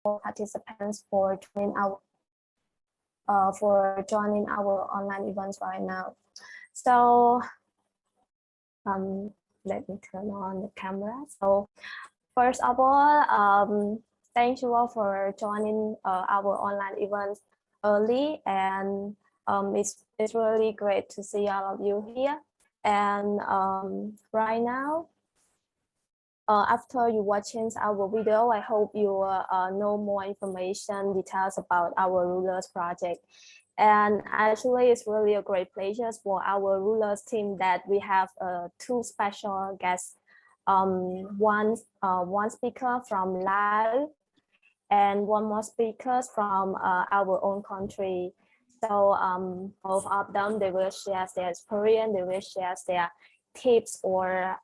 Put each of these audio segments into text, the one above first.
participants for joining our online events right now. So let me turn on the camera. So first of all, thank you all for joining our online events early, and it's really great to see all of you here. And right now, after you watching our video, I hope you know more information, details about our Rulers project. And actually, it's really a great pleasure for our Rulers team that we have two special guests. One speaker from Laos and one more speakers from our own country. So both of them, they will share their experience, they will share their tips or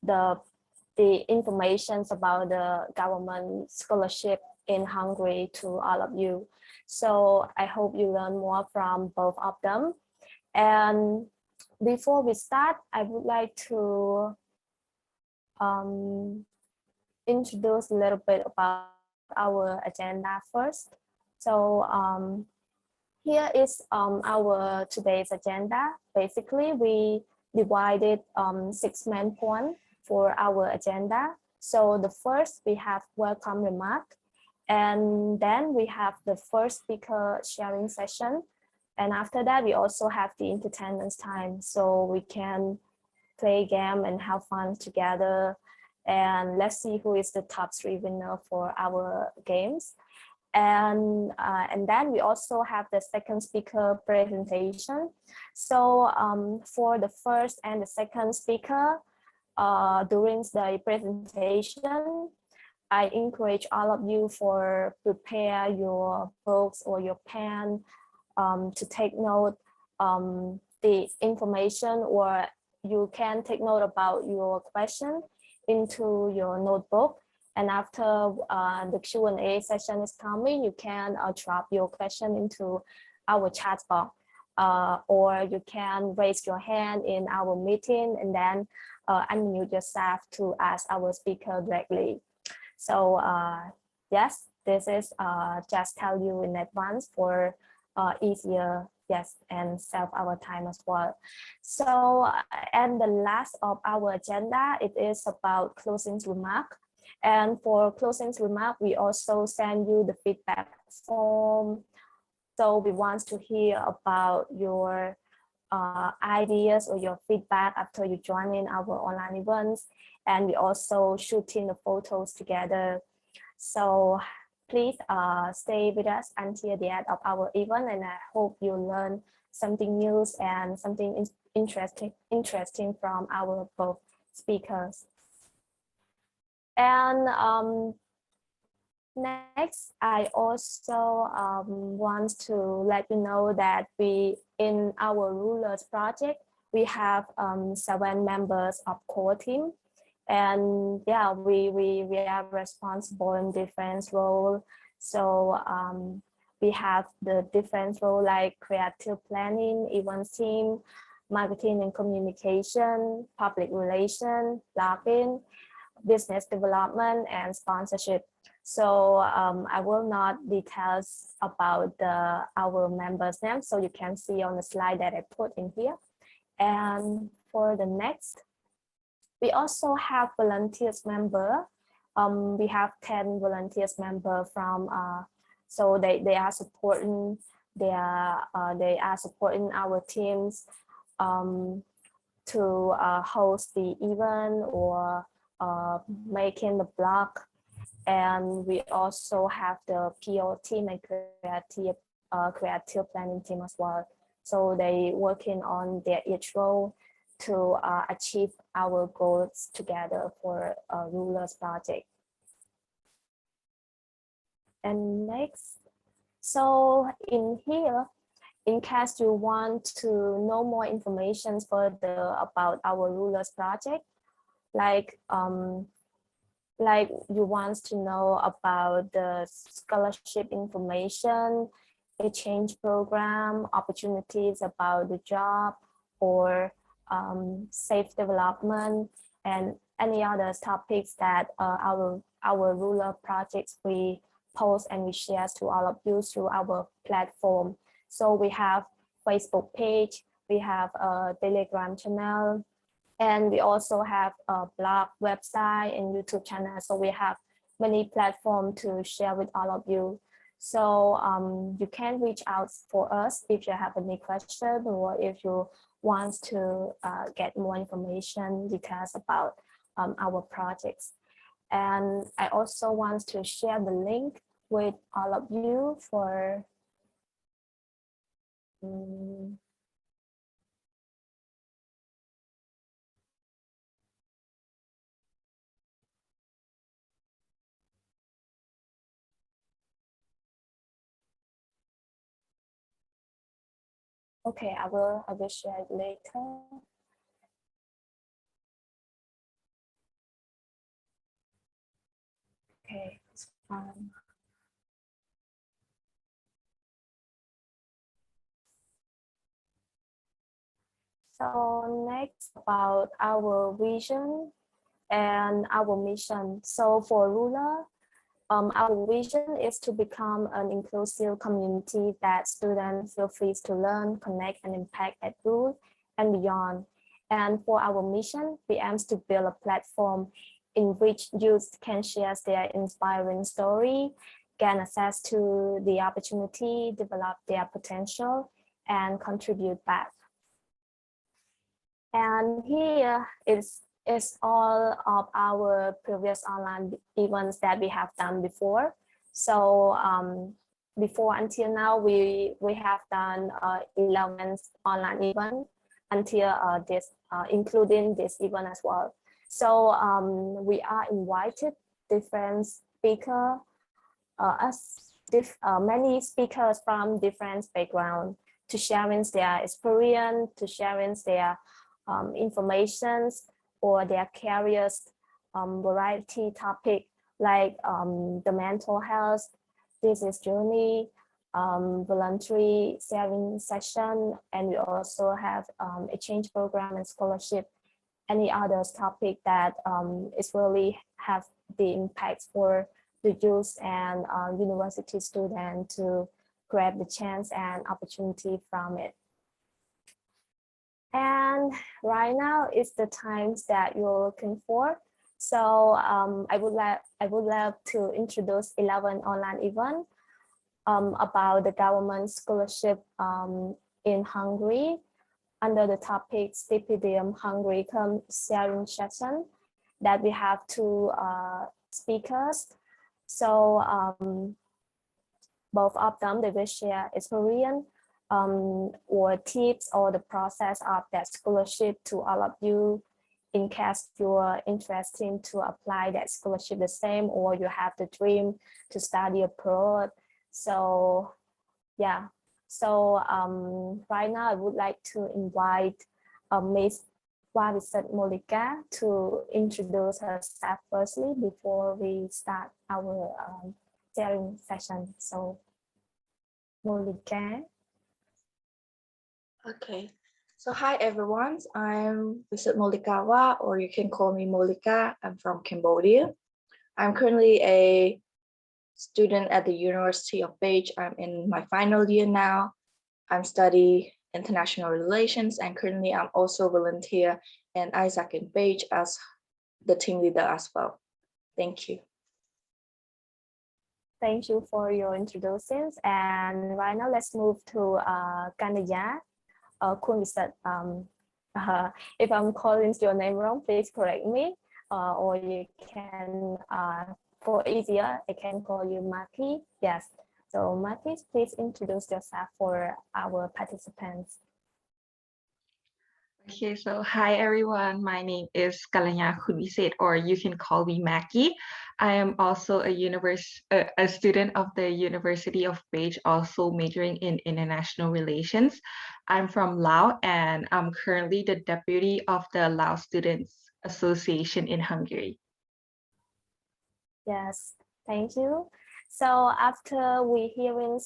the information about the government scholarship in Hungary to all of you. So I hope you learn more from both of them. And before we start, I would like to introduce a little bit about our agenda first. So here is our today's agenda. Basically, we divided 6 main points for our agenda. So the first, we have welcome remark, and then we have the first speaker sharing session. And after that, we also have the entertainment time, so we can play a game and have fun together. And let's see who is the top 3 winner for our games. And then we also have the second speaker presentation. So for the first and the second speaker, during the presentation, I encourage all of you for prepare your books or your pen to take note the information, or you can take note about your question into your notebook. And after the Q&A session is coming, you can drop your question into our chat box, or you can raise your hand in our meeting and then unmute yourself to ask our speaker directly. So yes, this is just tell you in advance for easier, yes, and save our time as well. So and the last of our agenda, it is about closing remark. And for closing remark, we also send you the feedback form. So we want to hear about your ideas or your feedback after you join in our online events. And we also shooting the photos together. So please stay with us until the end of our event, and I hope you learn something new and something interesting from our both speakers. And next, I also want to let you know that we, in our Rulers project, we have 7 members of core team. And yeah, we are responsible in different roles. So we have the different role like creative planning, events team, marketing and communication, public relations, blogging, business development, and sponsorship. So I will not details about our members' names, so you can see on the slide that I put in here. And for the next, we also have volunteers member. We have 10 volunteers member from. So they are supporting. They are supporting our teams to host the event or making the blog. And we also have the PO team and creative planning team as well. So they working on their each role to achieve our goals together for a Rulers project. And next, so in here, in case you want to know more information further about our Rulers project, like you want to know about the scholarship information, exchange program, opportunities about the job, or safe development, and any other topics that our ruler projects we post and we share to all of you through our platform. So we have Facebook page, we have a Telegram channel, and we also have a blog, website, and YouTube channel. So we have many platforms to share with all of you. So you can reach out for us if you have any question or if you want to get more information, details about our projects. And I also want to share the link with all of you for okay, I will share it later. Okay, it's fine. So next about our vision and our mission. So for ruler, our vision is to become an inclusive community that students feel free to learn, connect, and impact at school and beyond. And for our mission, we aim to build a platform in which youth can share their inspiring story, gain access to the opportunity, develop their potential, and contribute back. And here is all of our previous online events that we have done before. So before until now, we have done 11 online events until this, including this event as well. So we are invited different speakers, many speakers from different backgrounds to sharing their experience, to sharing their informations or their careers, variety topic like the mental health, business journey, voluntary sharing session, and we also have exchange program and scholarship, any other topic that is really have the impact for the youth and university students to grab the chance and opportunity from it. And right now is the times that you're looking for. So I would love to introduce 11 online events about the government scholarship in Hungary under the topic Stipendium Hungaricum sharing session that we have two speakers. So both of them, they will share experience or tips or the process of that scholarship to all of you in case you're interested to apply that scholarship the same or you have the dream to study abroad. So yeah, so right now I would like to invite Ms. Vesethmollyka to introduce herself firstly before we start our sharing session. So Mollyka. Okay, so hi everyone, I'm Vesethmollyka Var, or you can call me Mollika. I'm from Cambodia. I'm currently a student at the University of Beige. I'm in my final year now. I'm studying international relations, and currently I'm also volunteer in Isaac and Beige as the team leader as well. Thank you. Thank you for your introductions. And right now let's move to Kanlaya Khounviset. If I'm calling your name wrong, please correct me. Or you can, for easier, I can call you Maki. Yes. So Maki, please introduce yourself for our participants. Okay, so hi everyone. My name is Kanlaya Khounviset, or you can call me Maki. I am also a student of the University of Beige, also majoring in international relations. I'm from Laos, and I'm currently the deputy of the Laos Students Association in Hungary. Yes, thank you. So after we hearing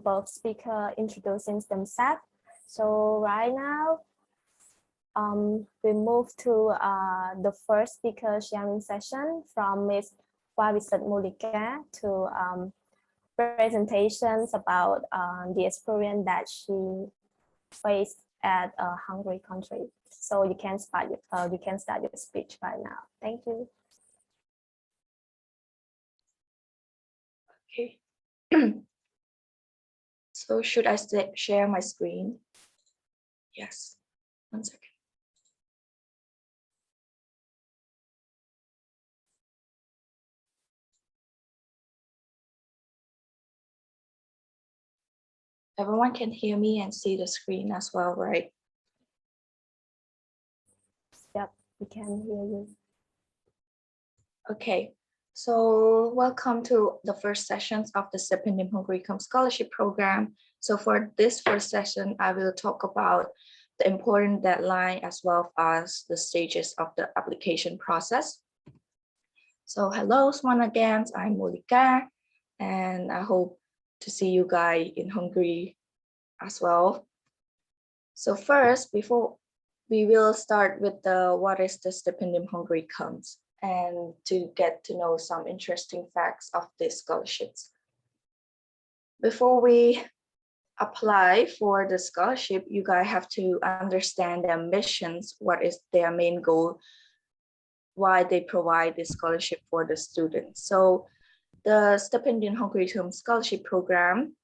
both speakers introducing themselves, so right now we move to the first speaker sharing session from Ms. qua Vesethmollyka to presentations about the experience that she faced at a Hungary country. So you can start your speech right now. Thank you. Okay. So should I share my screen? Yes. 1 second. Everyone can hear me and see the screen as well, right? Yep, we can hear you. Okay, so welcome to the first sessions of the Stipendium Hungaricum Scholarship Program. So for this first session, I will talk about the important deadline as well as the stages of the application process. So hello once again, I'm Molika, and I hope to see you guys in Hungary as well. So first, before we will start with what is the Stipendium Hungaricum, and to get to know some interesting facts of these scholarships. Before we apply for the scholarship, you guys have to understand their missions, what is their main goal, why they provide this scholarship for the students. So the Stipendium Hungaricum Scholarship Program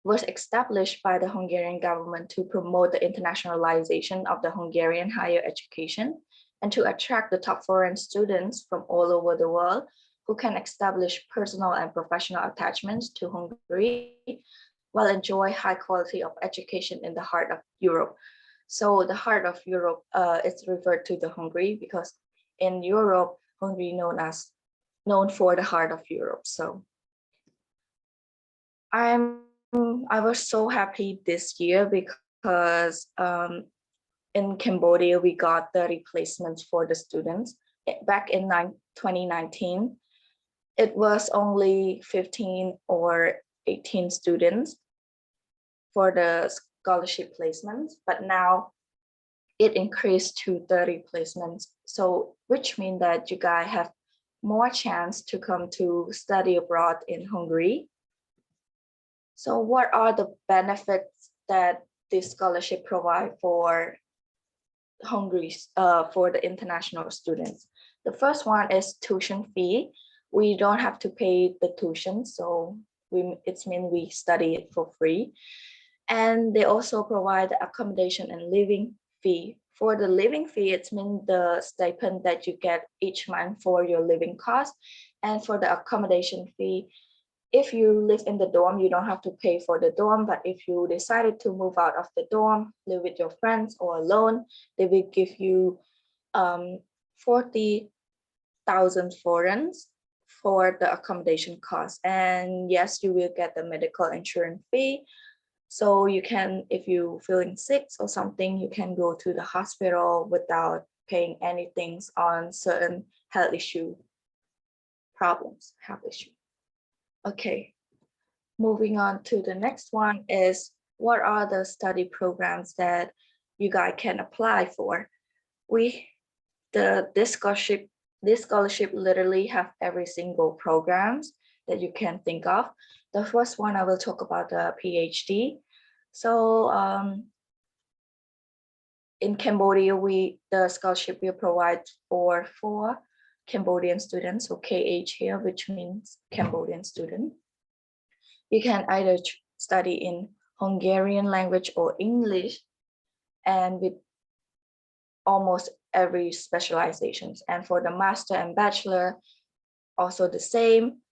was established by the Hungarian government to promote the internationalization of the Hungarian higher education and to attract the top foreign students from all over the world who can establish personal and professional attachments to Hungary while enjoy high quality of education in the heart of Europe. So the heart of Europe is referred to the Hungary because in Europe, Hungary known for the heart of Europe. So I was so happy this year because in Cambodia, we got the replacements for the students. Back in 2019, it was only 15 or 18 students for the scholarship placements, but now it increased to 30 placements. So which means that you guys have more chance to come to study abroad in Hungary. So what are the benefits that this scholarship provide for Hungary, for the international students? The first one is tuition fee. We don't have to pay the tuition, so it's mean we study it for free. And they also provide the accommodation and living fee. For the living fee, it's mean the stipend that you get each month for your living cost. And for the accommodation fee, if you live in the dorm, you don't have to pay for the dorm, but if you decided to move out of the dorm, live with your friends or alone, they will give you 40,000 forints for the accommodation cost. And yes, you will get the medical insurance fee. So you can, if you feeling sick or something, you can go to the hospital without paying anything on certain health issue. Okay, moving on to the next one is what are the study programs that you guys can apply for? This scholarship literally have every single programs that you can think of. The first one I will talk about the PhD. So in Cambodia, the scholarship will provide for 4 Cambodian students, so KH here, which means Cambodian student. You can either study in Hungarian language or English, and with almost every specializations. And for the master and bachelor, also the same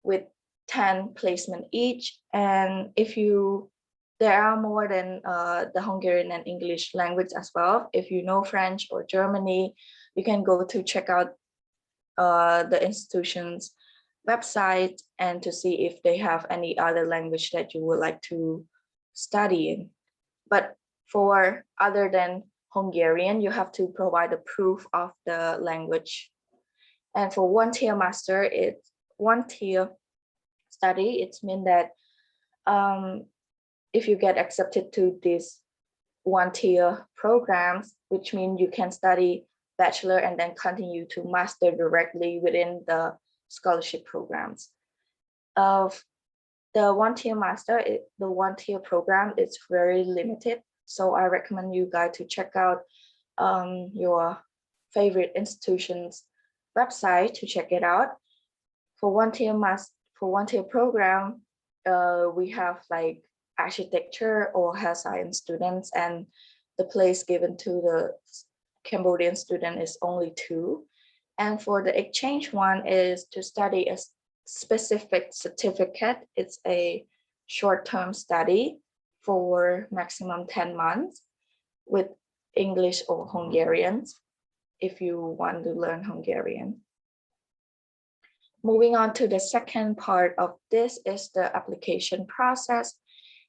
with 10 placement each. And there are more than the Hungarian and English language as well. If you know French or Germany, you can go to check out the institution's website and to see if they have any other language that you would like to study in. But for other than Hungarian, you have to provide a proof of the language. And for 1-tier master, it's 1-tier study. It means that if you get accepted to these 1-tier programs, which means you can study bachelor and then continue to master directly within the scholarship programs. Of the one-tier master, the one-tier program is very limited. So I recommend you guys to check out your favorite institution's website to check it out. For one-tier program, we have like architecture or health science students, and the place given to the Cambodian student is only 2. And for the exchange one is to study a specific certificate. It's a short-term study for maximum 10 months with English or Hungarian if you want to learn Hungarian. Moving on to the second part of this is the application process.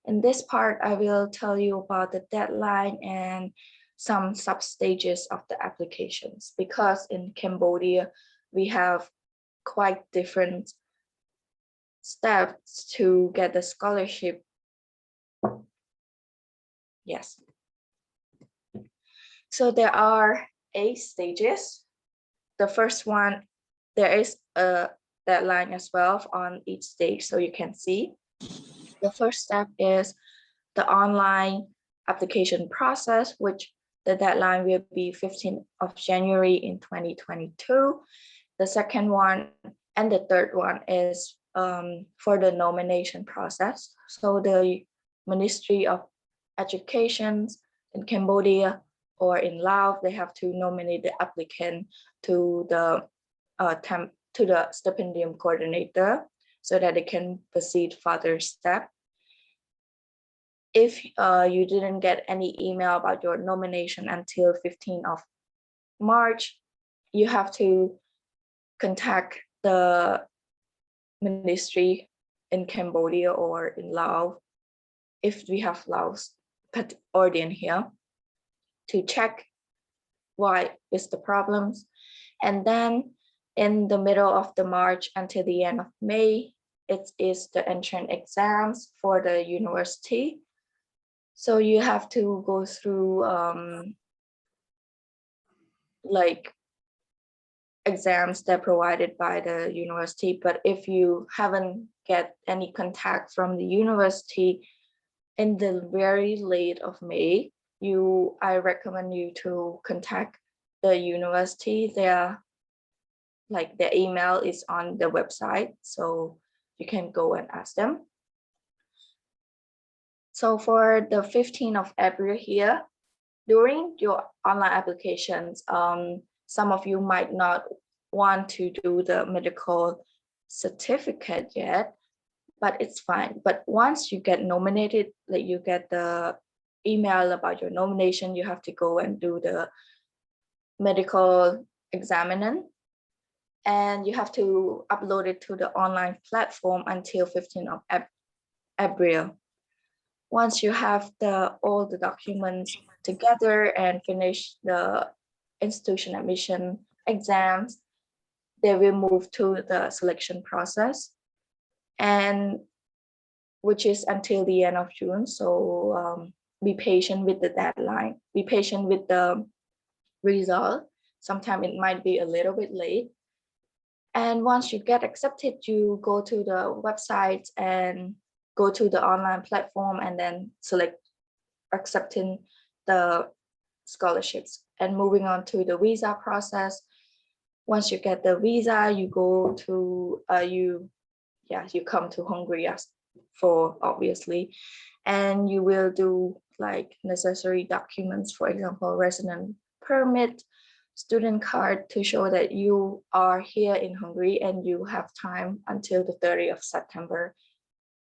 In this part, I will tell you about the deadline and some sub-stages of the applications, because in Cambodia, we have quite different steps to get the scholarship. Yes. So there are 8 stages. The first one, there is a deadline as well on each stage, so you can see. The first step is the online application process, which the deadline will be 15th of January in 2022. The second one and the third one is for the nomination process. So the Ministry of Education in Cambodia or in Laos, they have to nominate the applicant to the stipendium coordinator so that they can proceed further step. If you didn't get any email about your nomination until 15th of March, you have to contact the ministry in Cambodia or in Laos, if we have Laos audience here, to check why is the problems. And then in the middle of the March until the end of May, it is the entrance exams for the university. So you have to go through like exams that are provided by the university. But if you haven't get any contact from the university in the very late of May, I recommend you to contact the university. Their email is on the website, so you can go and ask them. So for the 15th of April here, during your online applications, some of you might not want to do the medical certificate yet, but it's fine. But once you get nominated, like you get the email about your nomination, you have to go and do the medical examination, and you have to upload it to the online platform until 15th of April. Once you have all the documents together and finish the institution admission exams, they will move to the selection process, and which is until the end of June. So be patient with the deadline. Be patient with the result. Sometimes it might be a little bit late. And once you get accepted, you go to the website and go to the online platform and then select accepting the scholarships. And moving on to the visa process. Once you get the visa, you go to you come to Hungary for obviously, and you will do like necessary documents, for example, resident permit, student card, to show that you are here in Hungary and you have time until the 30th of September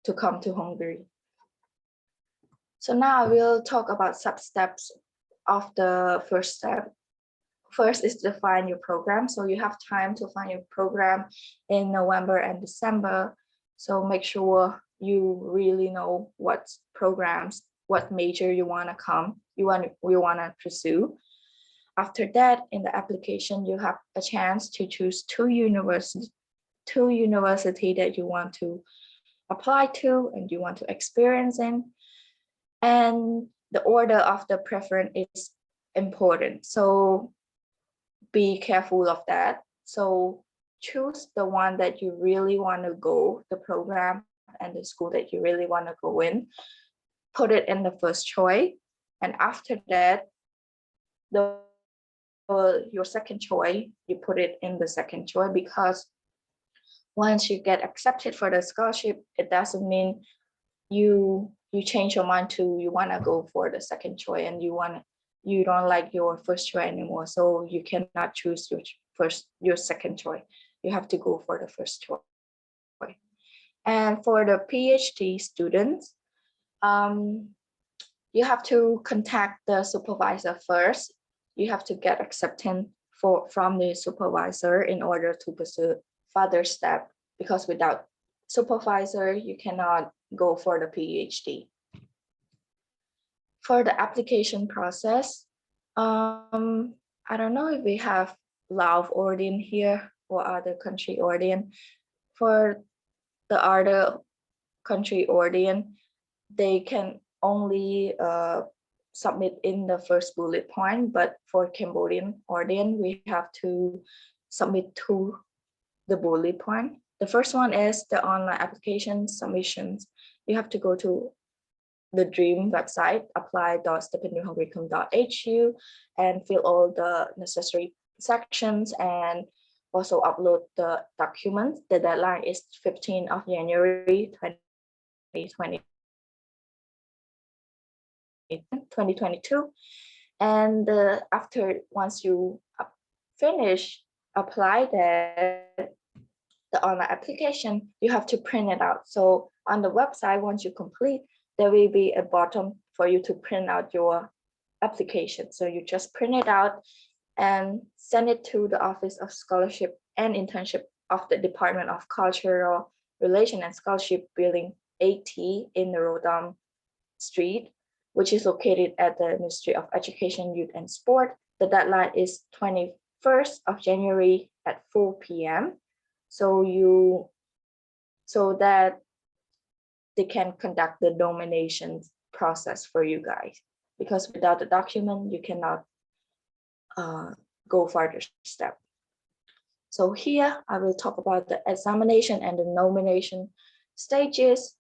to come to Hungary. So now we'll talk about sub-steps of the first step. First is to find your program. So you have time to find your program in November and December. So make sure you really know what programs, what major you want to pursue. After that, in the application, you have a chance to choose two university that you want to apply to and you want to experience in. And the order of the preference is important. So be careful of that. So choose the one that you really want to go, the program and the school that you really want to go in, put it in the first choice. And after that, your second choice, you put it in the second choice, because once you get accepted for the scholarship, it doesn't mean you change your mind to you want to go for the second choice and you don't like your first choice anymore. So you cannot choose your second choice. You have to go for the first choice. And for the PhD students, you have to contact the supervisor first. You have to get acceptance from the supervisor in order to pursue further step, because without supervisor, you cannot go for the PhD. For the application process, I don't know if we have Laos audience here or other country audience. For the other country audience, they can only submit in the first bullet point, but for Cambodian audience, we have to submit to the bullet point. The first one is the online application submissions. You have to go to the DREAM website, apply.stipendiumhungaricum.hu, and fill all the necessary sections and also upload the documents. The deadline is 15th of January 2022. And once you finish apply the online application, you have to print it out. So on the website, once you complete, there will be a button for you to print out your application. So you just print it out and send it to the Office of Scholarship and Internship of the Department of Cultural Relation and Scholarship, Building 80 in the Rodam Street, which is located at the Ministry of Education, Youth and Sport. The deadline is 21st of January at 4 p.m. So that they can conduct the nomination process for you guys, because without the document, you cannot go further step. So here I will talk about the examination and the nomination stages.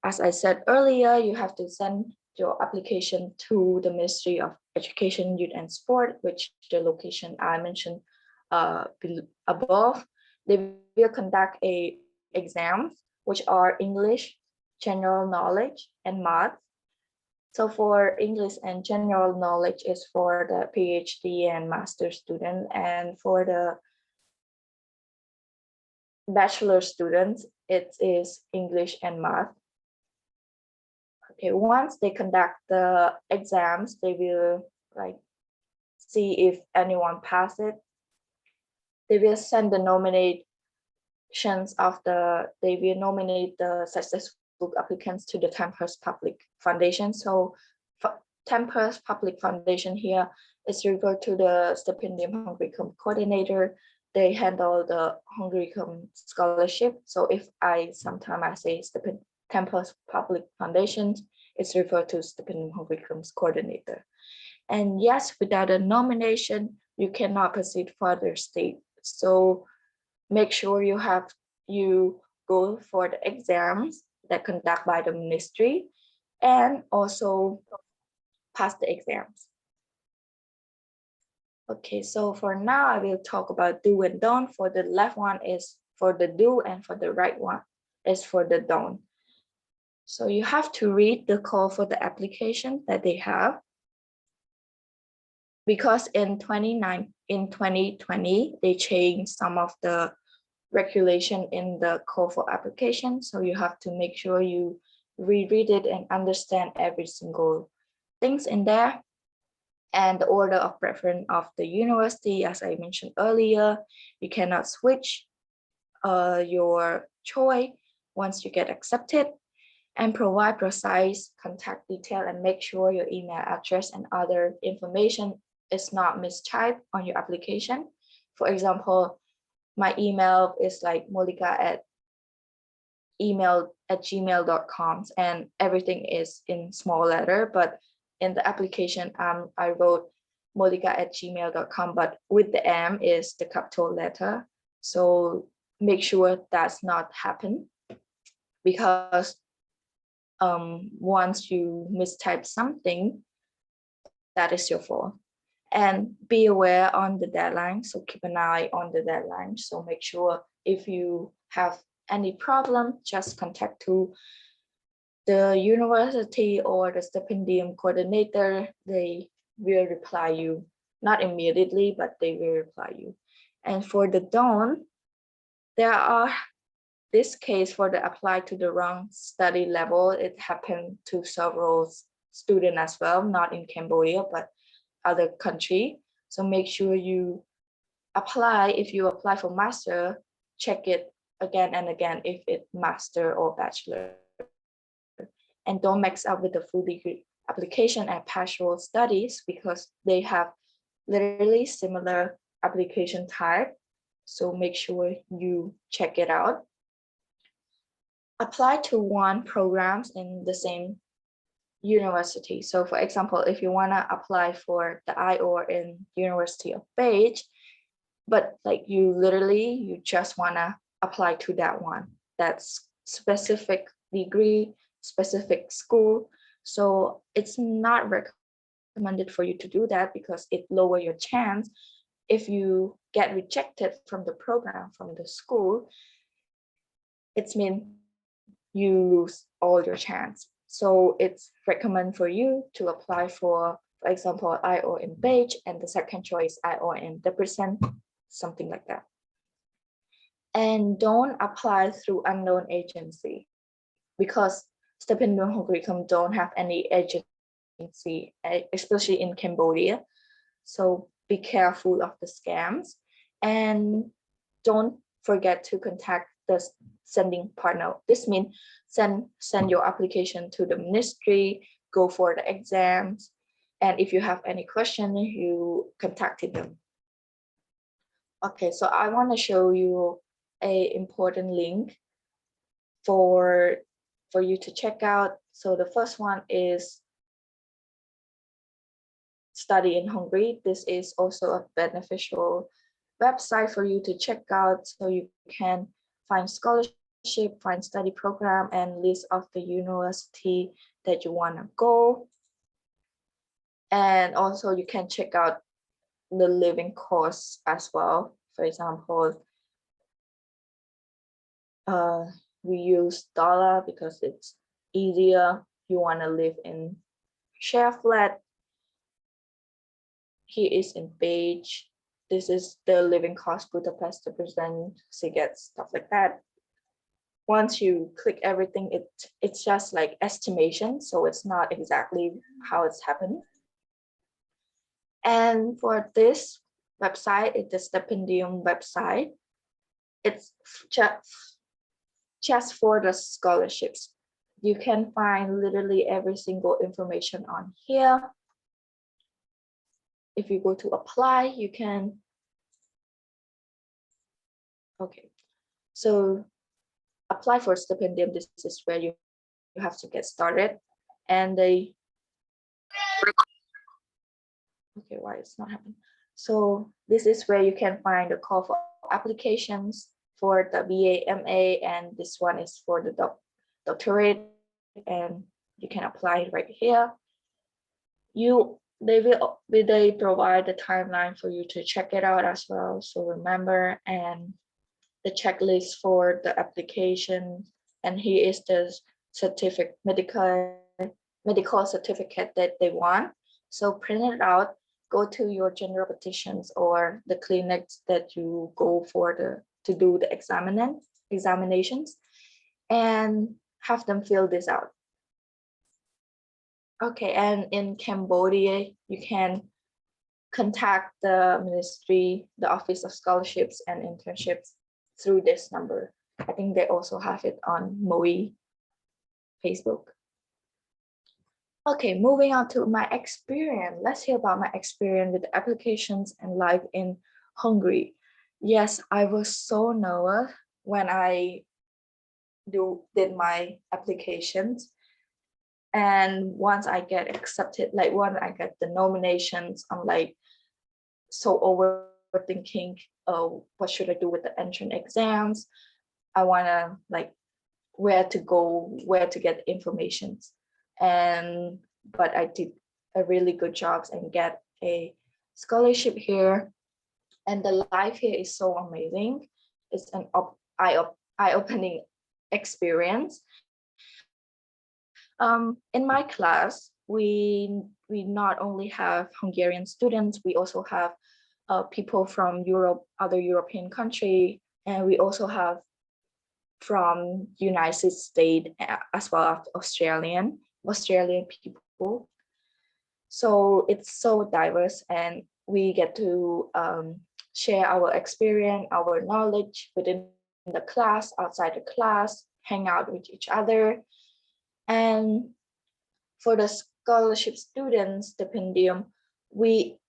As I said earlier, you have to send your application to the Ministry of Education, Youth and Sport, which the location I mentioned above. They will conduct exams, which are English, general knowledge, and math. So for English and general knowledge is for the PhD and master student, and for the bachelor students, it is English and math. Okay, once they conduct the exams, they will see if anyone passed it. They will send the nominations they will nominate the successful applicants to the Tempest Public Foundation. So Tempest Public Foundation here is referred to the Stipendium Hungaricum coordinator. They handle the Hungaricum scholarship. So if sometimes I say Tempest Public Foundation, it's referred to Stipendium Hungaricum's coordinator. And yes, without a nomination, you cannot proceed further stage. So make sure you go for the exams that conduct by the ministry and also pass the exams. Okay, so for now, I will talk about do and don't. For the left one is for the do, and for the right one is for the don't. So you have to read the call for the application that they have. Because in 2020, they changed some of the regulation in the call for application. So you have to make sure you reread it and understand every single things in there. And the order of preference of the university, as I mentioned earlier, you cannot switch your choice once you get accepted, and provide precise contact detail and make sure your email address and other information is not mistyped on your application. For example, my email is like molika@gmail.com, and everything is in small letter, but in the application, I wrote molika@gmail.com, but with the M is the capital letter. So make sure that's not happen, because once you mistype something, that is your fault. And be aware on the deadline. So keep an eye on the deadline. So make sure if you have any problem, just contact to the university or the stipendium coordinator. They will reply you, not immediately, but they will reply you. And for the don't, there are this case for the apply to the wrong study level. It happened to several students as well, not in Cambodia, but other country. So make sure you apply. If you apply for master, check it again and again if it's master or bachelor. And don't mix up with the full degree application and partial studies, because they have literally similar application type. So make sure you check it out. Apply to one programs in the same university. So for example, if you want to apply for the IOR in University of Beige, but like you just want to apply to that one, that's specific degree, specific school. So it's not recommended for you to do that, because it lower your chance. If you get rejected from the program, from the school, it means you lose all your chance. So it's recommend for you to apply for example, IO in Beige, and the second choice IO in Debrecen, something like that. And don't apply through unknown agency, because Stipendium Hungaricum don't have any agency, especially in Cambodia. So be careful of the scams, and don't forget to contact the sending partner. This means send your application to the ministry, go for the exams, and if you have any question, you contacted them. Okay, so I want to show you a important link for you to check out. So the first one is Study in Hungary. This is also a beneficial website for you to check out, so you can find scholarship, find study program, and list of the university that you want to go. And also you can check out the living costs as well. For example, we use dollar because it's easier. You want to live in share flat. Here is in Beige. This is the living cost Budapest, Debrecen, Sziget, stuff like that. Once you click everything, it's just like estimation, so it's not exactly how it's happened. And for this website, it's the Stipendium website. It's just for the scholarships. You can find literally every single information on here. If you go to apply, you can, okay. So apply for Stipendium, this is where you have to get started. And they, okay, why it's not happening? So this is where you can find the call for applications for the BA, MA, and this one is for the doctorate, and you can apply right here. They provide the timeline for you to check it out as well. So remember, and the checklist for the application, and here is the certificate, medical certificate that they want. So print it out, go to your general petitions or the clinics that you go for to do the examinations, and have them fill this out. Okay, and in Cambodia, you can contact the ministry, the Office of Scholarships and Internships through this number. I think they also have it on MOE Facebook. Okay, moving on to my experience. Let's hear about my experience with the applications and life in Hungary. Yes, I was so nervous when I did my applications. And once I get accepted, like when I get the nominations, I'm like so overthinking. what should I do with the entrance exams. I want to like where to go, where to get information. But I did a really good job and get a scholarship here. And the life here is so amazing. It's an eye-opening experience. In my class, we not only have Hungarian students, we also have people from Europe, other European country, and we also have from United States as well as Australian people. So it's so diverse, and we get to share our experience, our knowledge within the class, outside the class, hang out with each other. And for the scholarship students, Stipendium,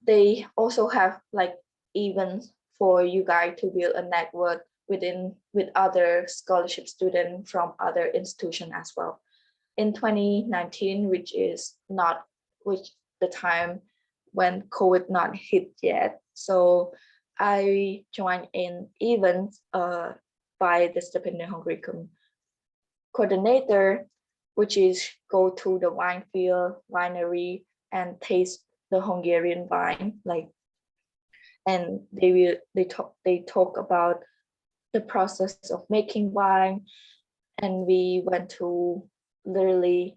they also have like events for you guys to build a network with other scholarship students from other institutions as well. In 2019, which the time when COVID not hit yet, so I joined in events by the Stipendium Hungaricum coordinator, which is go to the wine field, winery, and taste the Hungarian wine, and they talk about the process of making wine, and we went to literally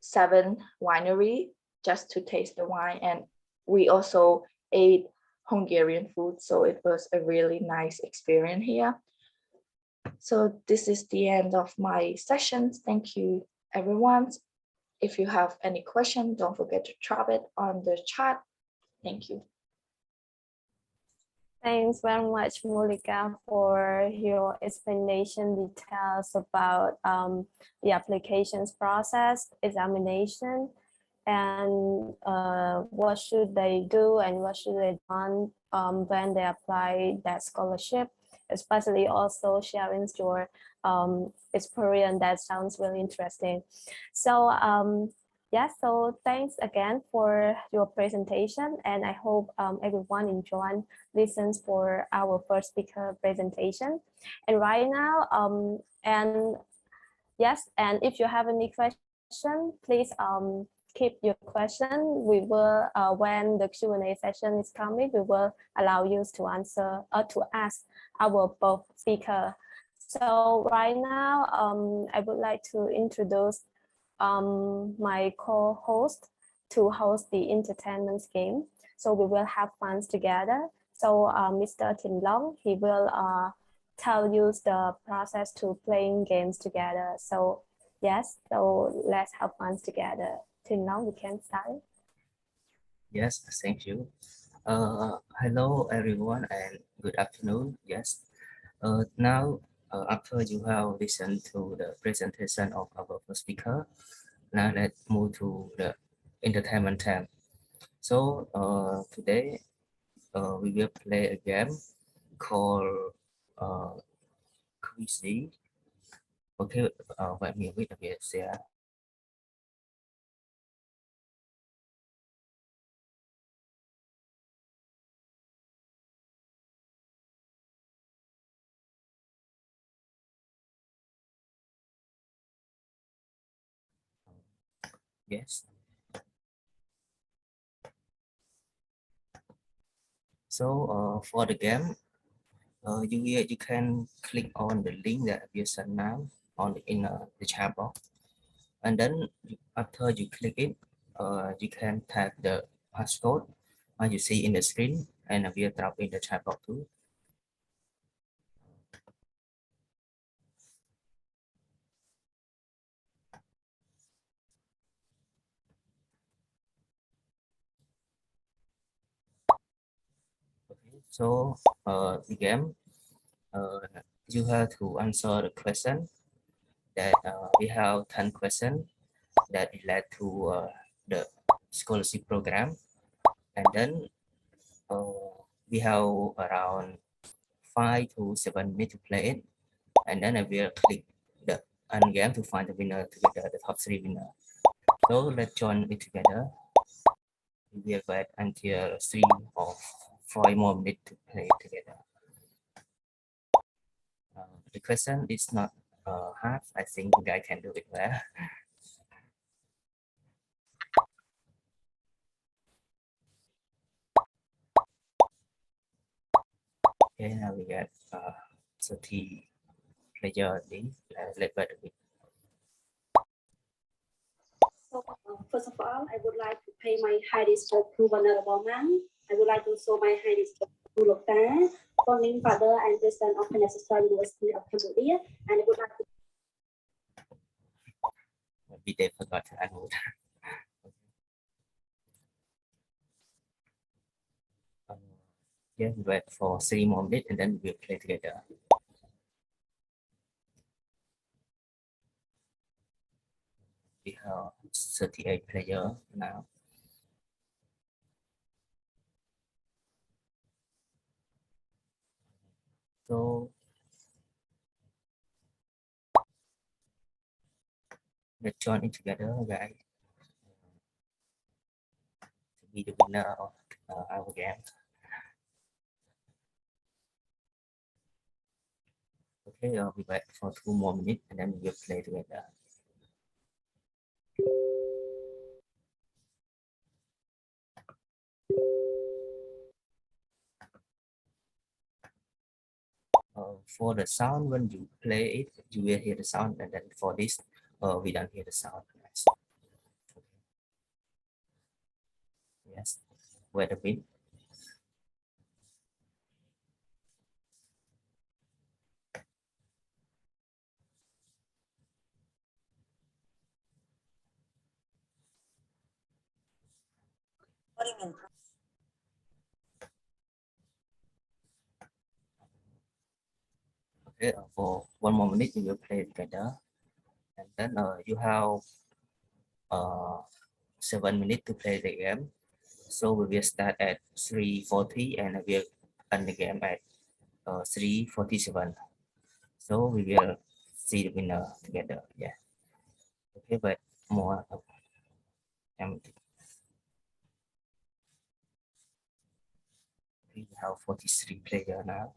7 winery just to taste the wine, and we also ate Hungarian food, so it was a really nice experience here. So this is the end of my sessions. Thank you, everyone. If you have any question, don't forget to drop it on the chat. Thank you. Thanks very much, Molika, for your explanation details about the applications process, examination, and what should they do and what should they do when they apply that scholarship, especially also sharing your experience. That sounds really interesting. So yes, so thanks again for your presentation, and I hope everyone enjoyed listens for our first speaker presentation. And right now, and yes, and if you have any question, please keep your question. We will, when the Q&A session is coming, we will allow you to answer or to ask our both speaker. So right now, I would like to introduce my co-host to host the entertainment game. So we will have fun together. So Mr. Tin Long, he will tell you the process to playing games together. So yes, so let's have fun together. Tin Long, we can start. Yes, thank you. Hello everyone and good afternoon. Yes. Now after you have listened to the presentation of our first speaker, now let's move to the entertainment tab. So today we will play a game called quiz. Okay, let me read a bit here. Yes. So for the game, you can click on the link that we sent now in the chat box, and then after you click it, you can type the passcode you see in the screen, and we'll drop in the chat box too. Okay, so the game, you have to answer the question that we have 10 questions that relate to the scholarship program, and then we have around 5 to 7 minutes to play it, and then I will click the end game to find the winner together, the top 3 winner. So let's join it together. We will wait until 3 or more minutes to play together. The question is not hard. I think you guys can do it well. Okay, now we get 30 player in led by the So, first of all, I would like to pay my high respect to Venerable Man. I would like to show my high respect to Lokta, founding father and president of Kanlaya University of Cambodia. And I would like to maybe they forgot to unmute. Yeah, we wait for 3 more minutes and then we'll play together. We have 38 players now. So let's join it together, guys, to be the winner of our game. Okay, we wait for 2 more minutes and then we'll play together. For the sound, when you play it, you will hear the sound, and then for this, we don't hear the sound. Yes, wait a bit. Okay, for 1 more minute, we will play together, and then you have 7 minutes to play the game. So we will start at 3:40 and we will end the game at 3:47. So we will see the winner together. Yeah. Okay, but more. We have 43 players now.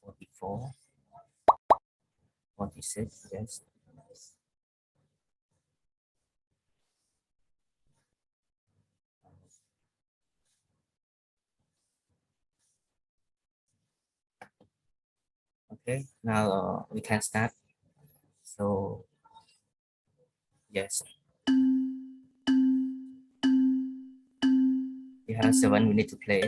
44, 46, yes. Okay, now we can start. So, yes. We have 7 minutes to play.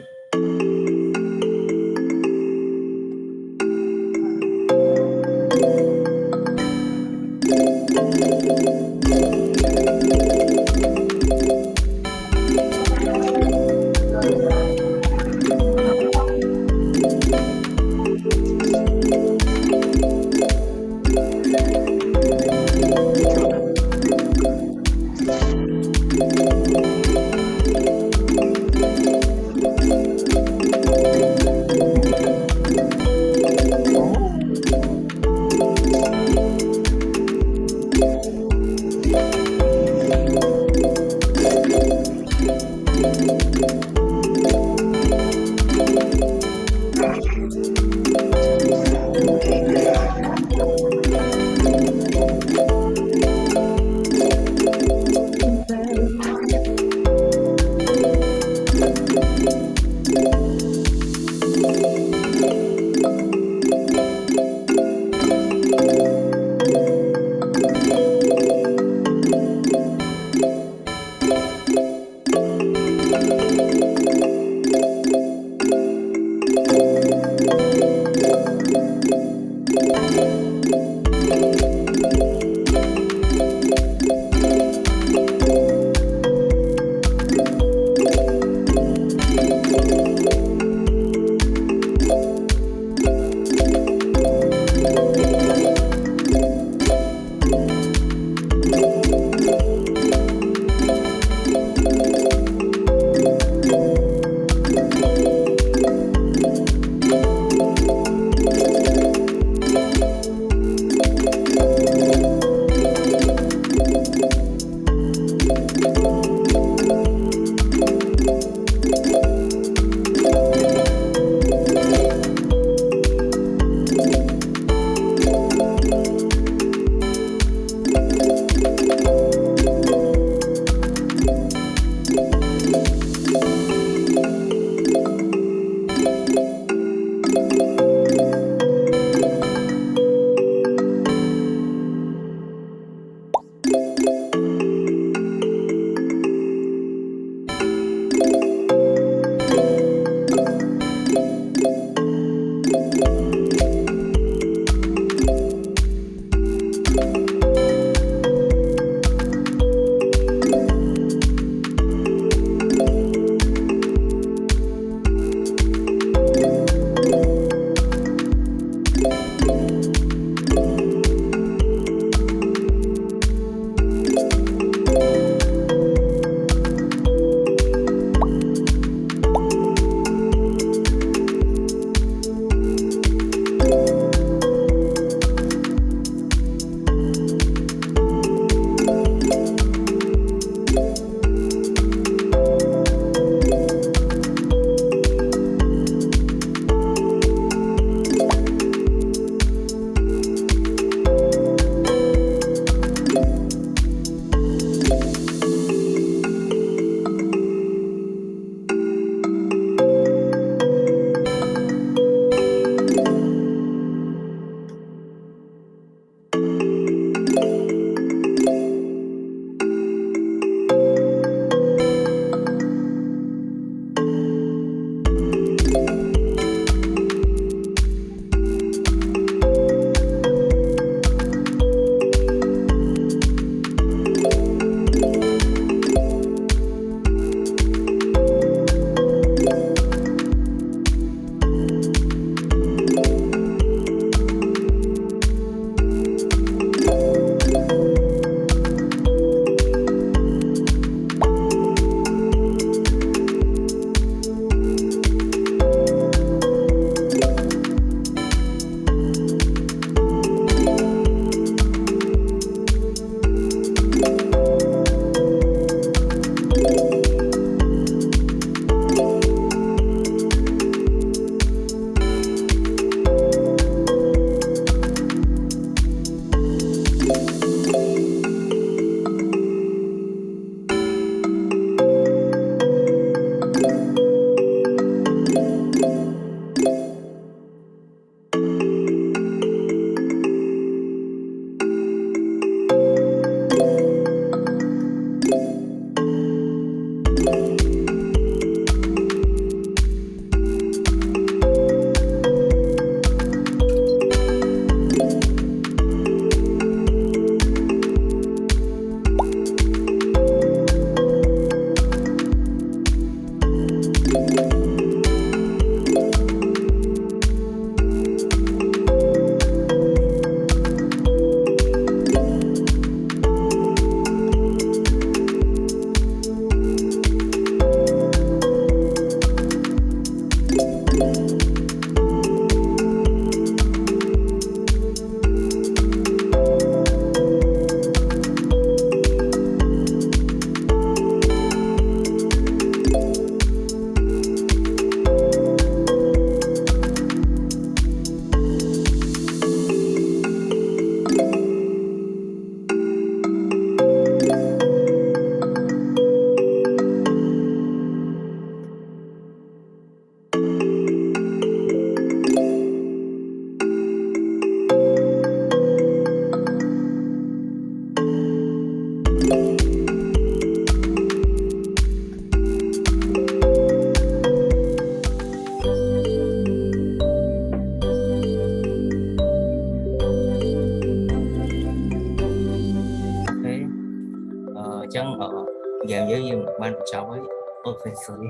One Chawai. Okay, sorry.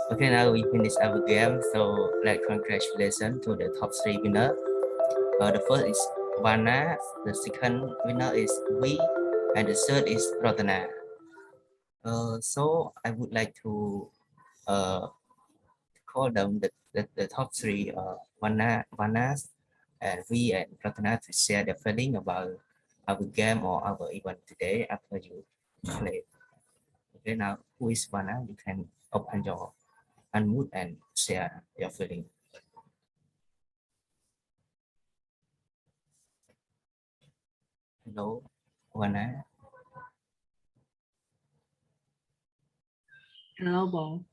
Okay, now we finish our game. So like congratulations to the top three winner. The first is Vana, the second winner is V, and the third is Ratana. So I would like to call them the top three Vanas and V and Ratana to share their feeling about our game or our event today after you play. Okay, now who is Vana? You can open your unmute and share your feeling. Hello, Vana. Hello, Bo.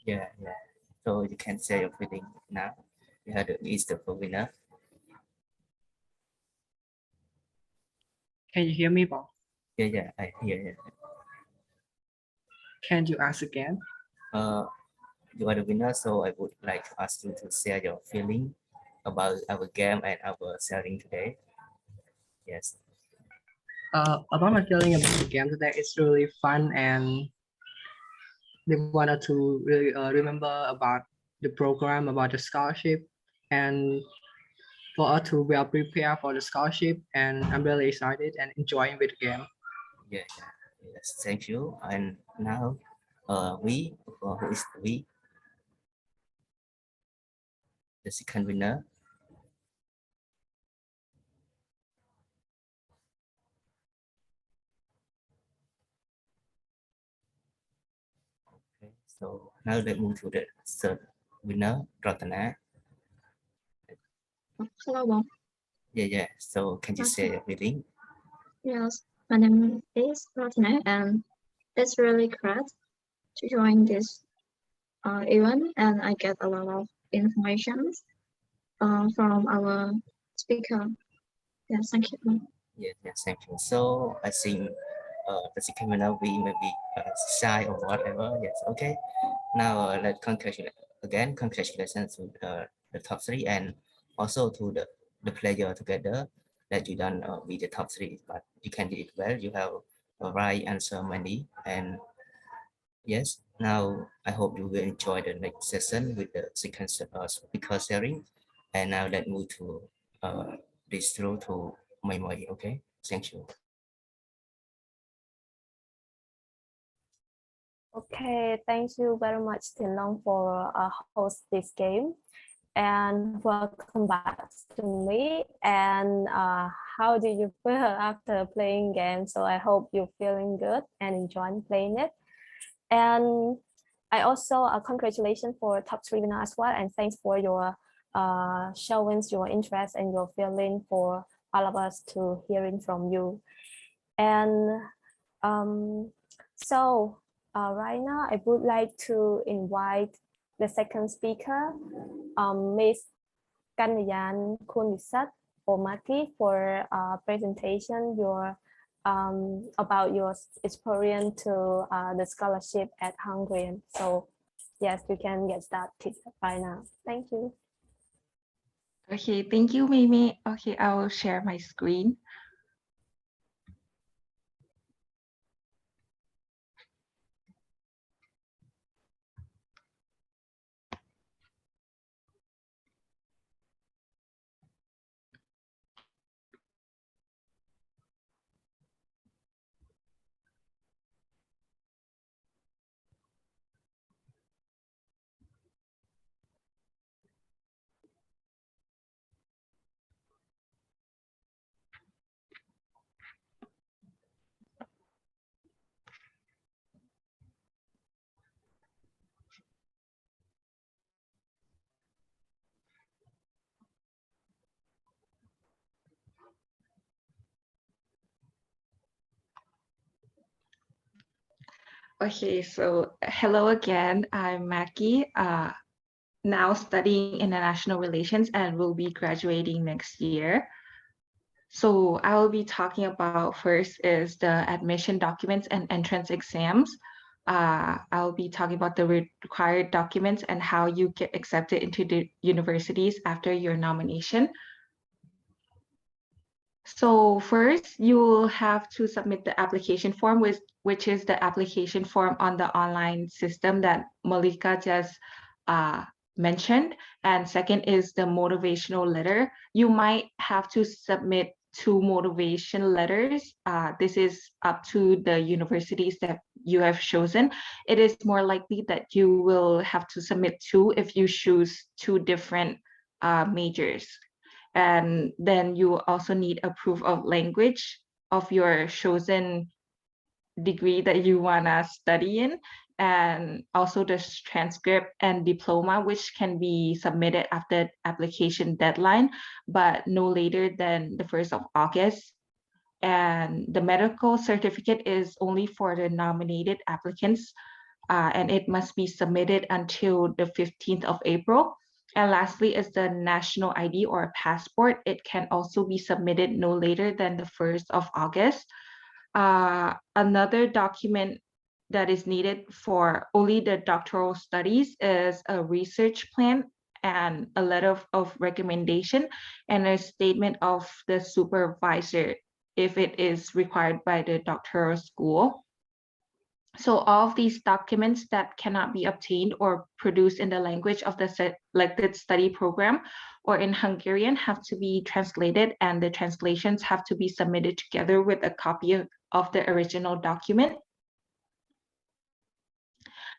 Yeah. So you can share your feeling now. You have the list of the winner. Can you hear me, Bo? Yeah, I hear you. Can you ask again? You are the winner, so I would like to ask you to share your feeling about our game and our sharing today. Yes. About my feeling about the game today, it's really fun, and they wanted to really remember about the program, about the scholarship, and for us to well prepare for the scholarship. And I'm really excited and enjoying with the game. Yeah. Yes. Thank you. And now, who is we? The second winner. Okay. So now let's move to the third winner, Ratana. Hello, Bob. Yeah. So can you share your feeling? Yes, my name is Ratna, and it's really great to join this event, and I get a lot of information from our speaker. Yes, thank you. Yeah, thank you. So I think the second winner we may be shy or whatever. Yes, okay. Now let's congratulate again. Congratulations to the top three and also to the player together that you done with the top three. But you can do it well. You have a right answer many and yes. Now I hope you will enjoy the next session with the second speaker sharing. And now let's move to this through to Mai. Okay, thank you. Okay, thank you very much, Tin Long, for host this game. And welcome back to me. And how do you feel after playing games? So I hope you're feeling good and enjoying playing it. And I also congratulations for top three winner as well. And thanks for your showing your interest and your feeling for all of us to hearing from you. And so right now I would like to invite the second speaker, Miss Kanlaya Khounviset or Maki, for presentation your about your experience to the scholarship at Hungary. So yes, we can get started right now. Thank you. Okay, thank you, Mimi. Okay, I will share my screen. Okay, so hello again. I'm Maki, now studying international relations and will be graduating next year. So I will be talking about first is the admission documents and entrance exams. I'll be talking about the required documents and how you get accepted into the universities after your nomination. So first, you will have to submit the application form, which is the application form on the online system that Malika just mentioned. And second is the motivational letter. You might have to submit 2 motivation letters. This is up to the universities that you have chosen. It is more likely that you will have to submit 2 if you choose 2 different majors. And then you also need a proof of language of your chosen degree that you want to study in, and also the transcript and diploma, which can be submitted after application deadline, but no later than the 1st of August. And the medical certificate is only for the nominated applicants, and it must be submitted until the 15th of April. And lastly is the national ID or passport. It can also be submitted no later than the 1st of August. Another document that is needed for only the doctoral studies is a research plan and a letter of recommendation and a statement of the supervisor if it is required by the doctoral school. So all of these documents that cannot be obtained or produced in the language of the selected study program or in Hungarian have to be translated, and the translations have to be submitted together with a copy of the original document.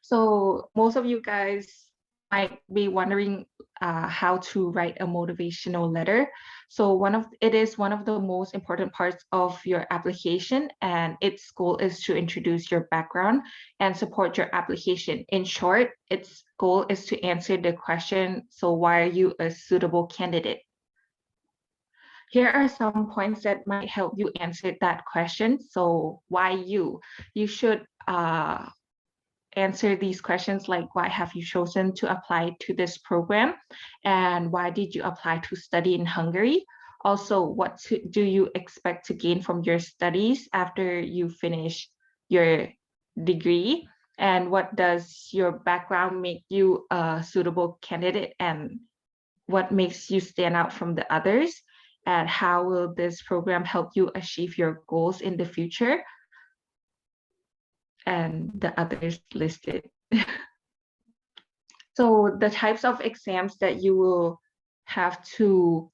So most of you guys might be wondering how to write a motivational letter. So it is one of the most important parts of your application, and its goal is to introduce your background and support your application. In short, its goal is to answer the question, so why are you a suitable candidate? Here are some points that might help you answer that question. So why you? You should answer these questions like, why have you chosen to apply to this program? And why did you apply to study in Hungary? Also, what do you expect to gain from your studies after you finish your degree? And what does your background make you a suitable candidate, and what makes you stand out from the others? And how will this program help you achieve your goals in the future? And the others listed. So the types of exams that you will have to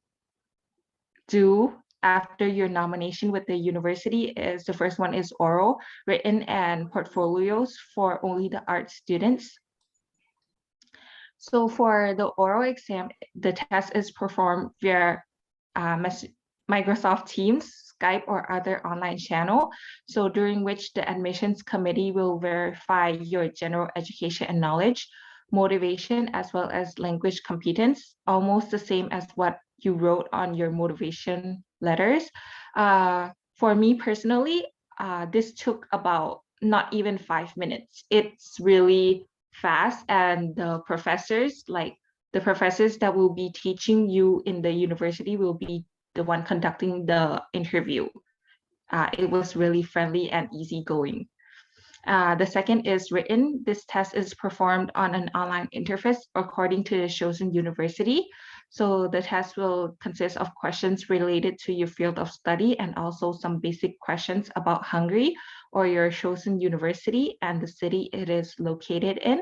do after your nomination with the university is, the first one is oral, written, and portfolios for only the art students. So for the oral exam, the test is performed via Microsoft Teams, Skype, or other online channel. So during which the admissions committee will verify your general education and knowledge, motivation, as well as language competence, almost the same as what you wrote on your motivation letters. For me personally, this took about not even 5 minutes. It's really fast, and the professors that will be teaching you in the university will be the one conducting the interview. It was really friendly and easygoing. The second is written. This test is performed on an online interface according to the chosen university. So the test will consist of questions related to your field of study and also some basic questions about Hungary or your chosen university and the city it is located in.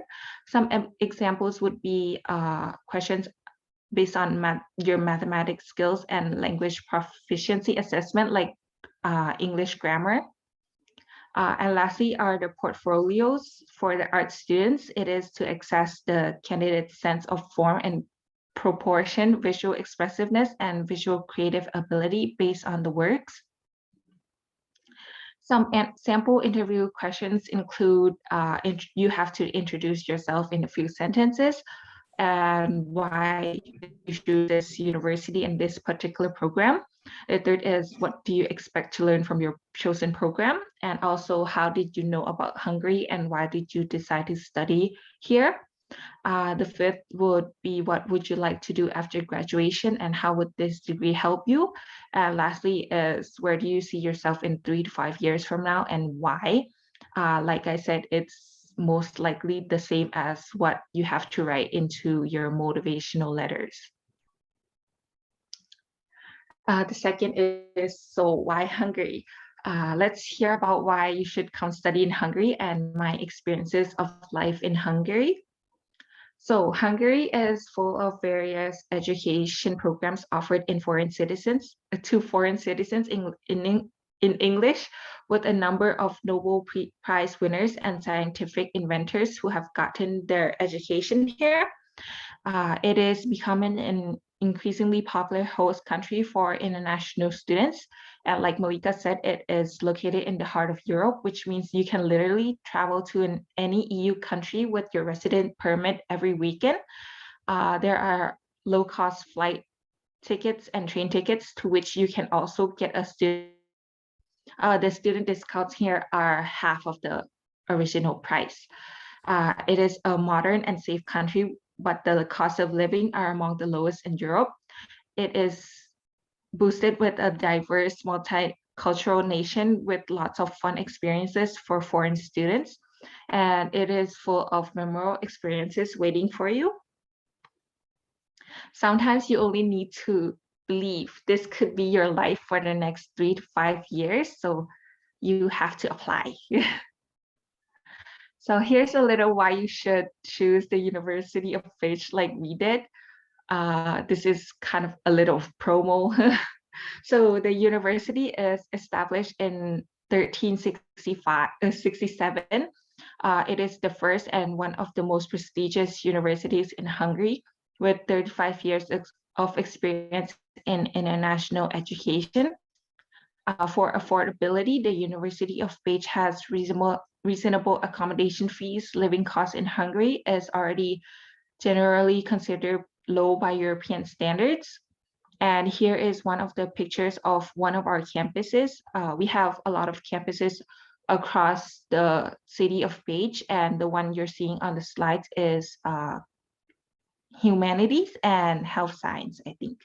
Some examples would be questions based on your mathematics skills and language proficiency assessment, like English grammar. And lastly are the portfolios for the art students. It is to assess the candidate's sense of form and proportion, visual expressiveness, and visual creative ability based on the works. Some sample interview questions include you have to introduce yourself in a few sentences, and why you choose this university and this particular program. The third is, what do you expect to learn from your chosen program? And also, how did you know about Hungary and why did you decide to study here? The fifth would be, what would you like to do after graduation and how would this degree help you? And lastly is, where do you see yourself in 3 to 5 years from now and why? Like I said, it's most likely the same as what you have to write into your motivational letters. The second is, so why Hungary? Let's hear about why you should come study in Hungary and my experiences of life in Hungary. So Hungary is full of various education programs offered in foreign citizens to foreign citizens in English, with a number of Nobel Prize winners and scientific inventors who have gotten their education here. It is becoming an increasingly popular host country for international students. And like Malika said, it is located in the heart of Europe, which means you can literally travel to any EU country with your resident permit every weekend. There are low-cost flight tickets and train tickets to which you can also get a student. The student discounts here are half of the original price. It is a modern and safe country, but the cost of living are among the lowest in Europe. It is boosted with a diverse, multicultural nation with lots of fun experiences for foreign students. And it is full of memorable experiences waiting for you. Sometimes you only need to believe this could be your life for the next 3 to 5 years. So you have to apply. So here's a little why you should choose the University of Page like we did. This is kind of a little promo. So the university is established in 1367. It is the first and one of the most prestigious universities in Hungary, with 35 years of experience in international education. For affordability, the University of Page has reasonable accommodation fees. Living costs in Hungary is already generally considered low by European standards. And here is one of the pictures of one of our campuses. We have a lot of campuses across the city of Page, and the one you're seeing on the slides is humanities and health science, I think.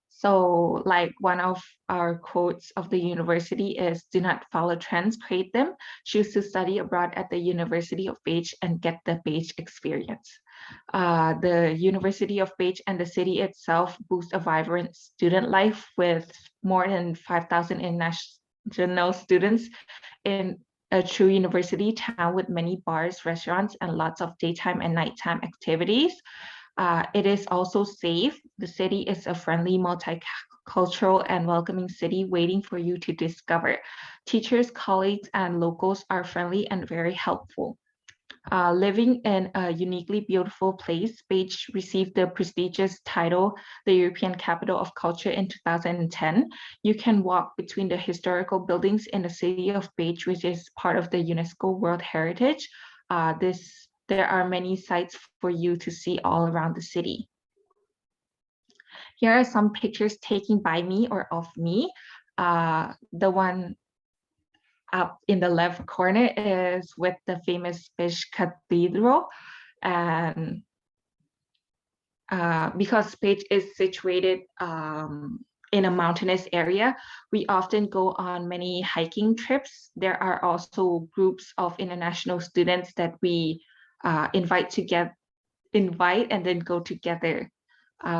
So like one of our quotes of the university is, do not follow trends, create them. Choose to study abroad at the University of Page and get the Page experience. The University of Page and the city itself boost a vibrant student life with more than 5,000 international students in a true university town with many bars, restaurants, and lots of daytime and nighttime activities. It is also safe. The city is a friendly, multicultural, and welcoming city waiting for you to discover. Teachers, colleagues, and locals are friendly and very helpful. Living in a uniquely beautiful place, Page received the prestigious title, the European Capital of Culture in 2010. You can walk between the historical buildings in the city of Page, which is part of the UNESCO World Heritage. There are many sites for you to see all around the city. Here are some pictures taken by me or of me. The one up in the left corner is with the famous Page Cathedral. And because Page is situated in a mountainous area, we often go on many hiking trips. There are also groups of international students that we invite and then go together.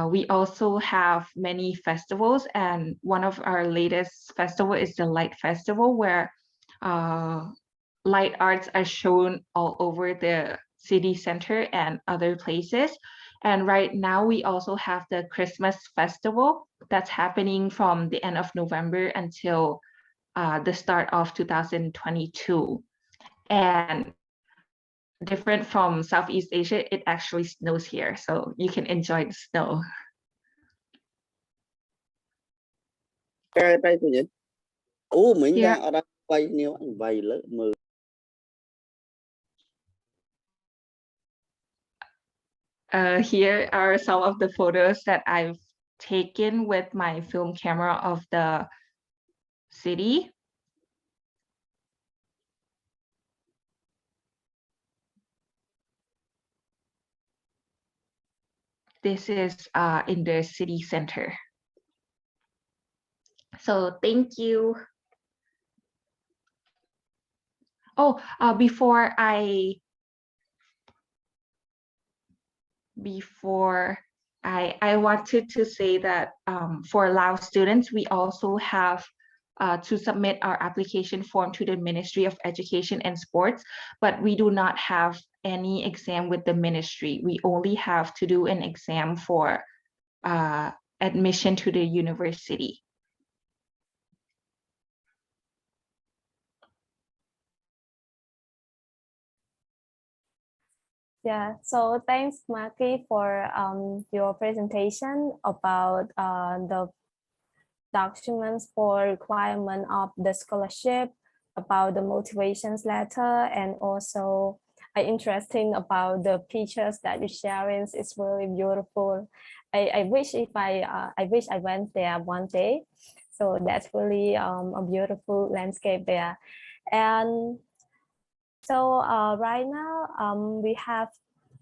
We also have many festivals, and one of our latest festival is the Light Festival, where light arts are shown all over the city center and other places. And right now we also have the Christmas festival that's happening from the end of November until the start of 2022. And different from Southeast Asia, it actually snows here, so you can enjoy the snow. Here are some of the photos that I've taken with my film camera of the city. This is in the city center. So thank you. Oh, before I wanted to say that for Laos students, we also have to submit our application form to the Ministry of Education and Sports, but we do not have any exam with the ministry. We only have to do an exam for admission to the university. Yeah, so thanks, Maki, for your presentation about the documents for requirement of the scholarship, about the motivations letter, and also interesting about the pictures that you sharing. It's really beautiful. I wish I went there one day. So that's really a beautiful landscape there. And so right now we have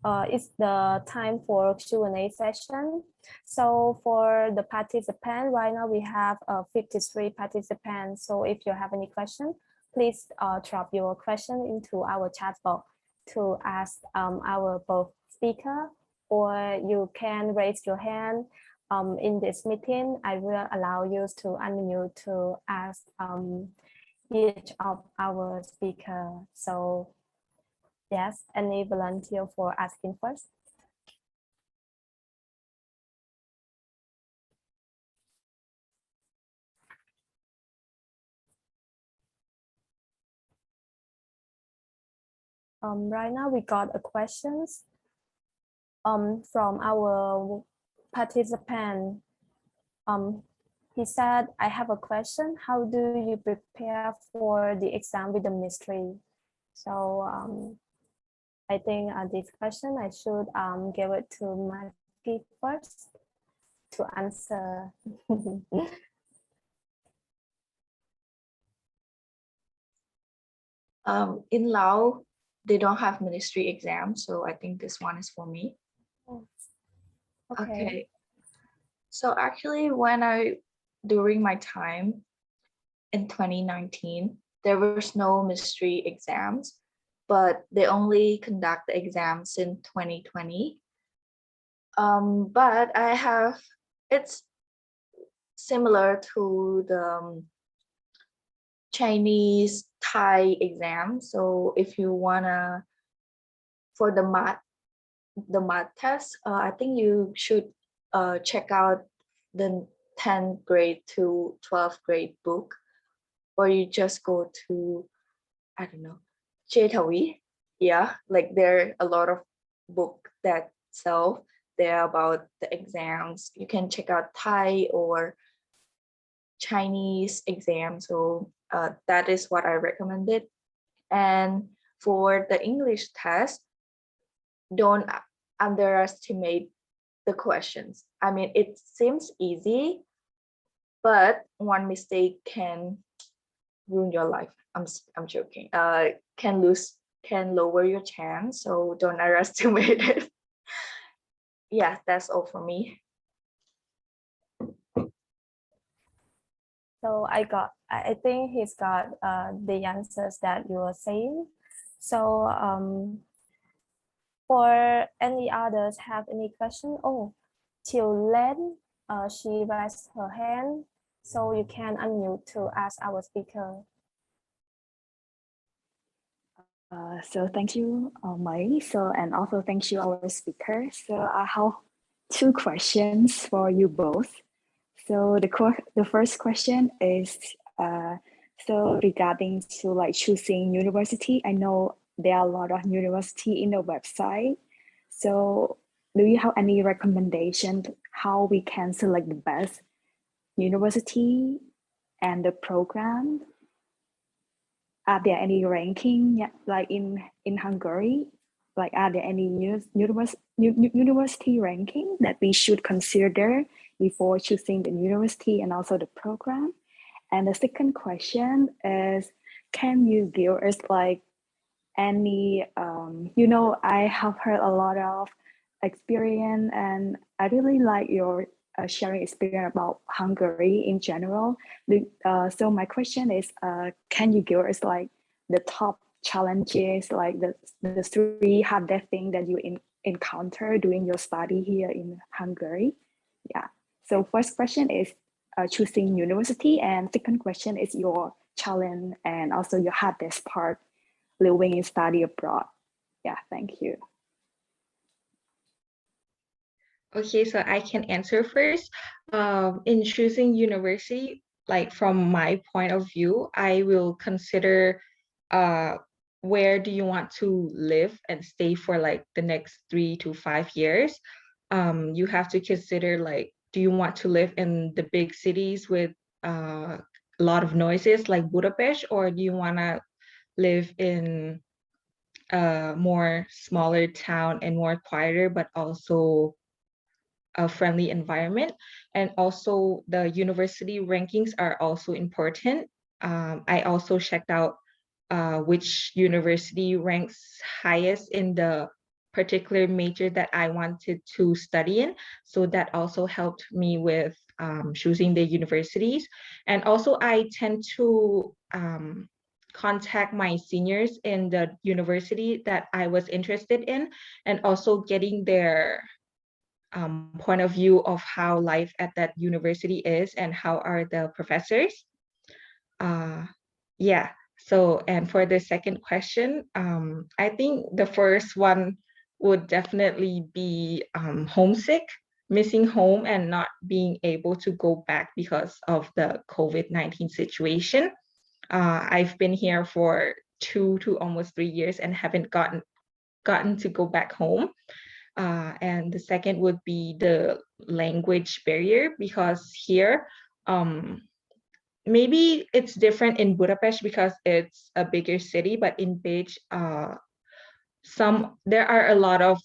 it's the time for Q&A session. So for the participant, right now we have 53 participants. So if you have any question, please drop your question into our chat box to ask our both speaker, or you can raise your hand in this meeting. I will allow you to unmute to ask each of our speaker. So yes, any volunteer for asking first? Right now we got a questions from our participant. He said, I have a question. How do you prepare for the exam with the ministry? So I think this question I should give it to Maki first to answer. In Laos, they don't have ministry exams, so I think this one is for me. Okay. So actually, during my time in 2019, there was no ministry exams, but they only conduct the exams in 2020. But it's similar to the Chinese Thai exam. So if you wanna, for the math test, I think you should check out the 10th grade to 12th grade book, or you just go to, I don't know, Chetawi. Yeah, like there are a lot of book that sell there about the exams. You can check out Thai or Chinese exam. So that is what I recommended. And for the English test, don't underestimate the questions. I mean, it seems easy, but one mistake can ruin your life. I'm joking. Can lower your chance, so don't underestimate it. Yeah, that's all for me. So I think he's got the answers that you were saying. So for any others have any question? Oh, Len, she raised her hand, so you can unmute to ask our speaker. So thank you, Mai. So, and also thank you, our speaker. So I have two questions for you both. So the first question is, so regarding to like choosing university, I know there are a lot of university in the website. So do you have any recommendation how we can select the best university and the program? Are there any ranking like in Hungary? Like, are there any university ranking that we should consider before choosing the university and also the program? And the second question is, can you give us like any, I have heard a lot of experience and I really like your sharing experience about Hungary in general. So my question is, can you give us like the top challenges, like the three hardest things that you encounter during your study here in Hungary? Yeah. So first question is choosing university, and second question is your challenge and also your hardest part living and study abroad. Yeah, thank you. Okay, so I can answer first. In choosing university, like from my point of view, I will consider where do you want to live and stay for like the next 3 to 5 years. You have to consider like, do you want to live in the big cities with a lot of noises like Budapest, or do you want to live in a more smaller town and more quieter, but also a friendly environment? And also the university rankings are also important. I also checked out which university ranks highest in the particular major that I wanted to study in. So that also helped me with choosing the universities. And also I tend to contact my seniors in the university that I was interested in, and also getting their point of view of how life at that university is and how are the professors. Yeah, so, and for the second question, I think the first one would definitely be homesick, missing home and not being able to go back because of the COVID-19 situation. I've been here for 2 to almost 3 years and haven't gotten to go back home. And the second would be the language barrier, because here, maybe it's different in Budapest because it's a bigger city, but in Beige, there are a lot of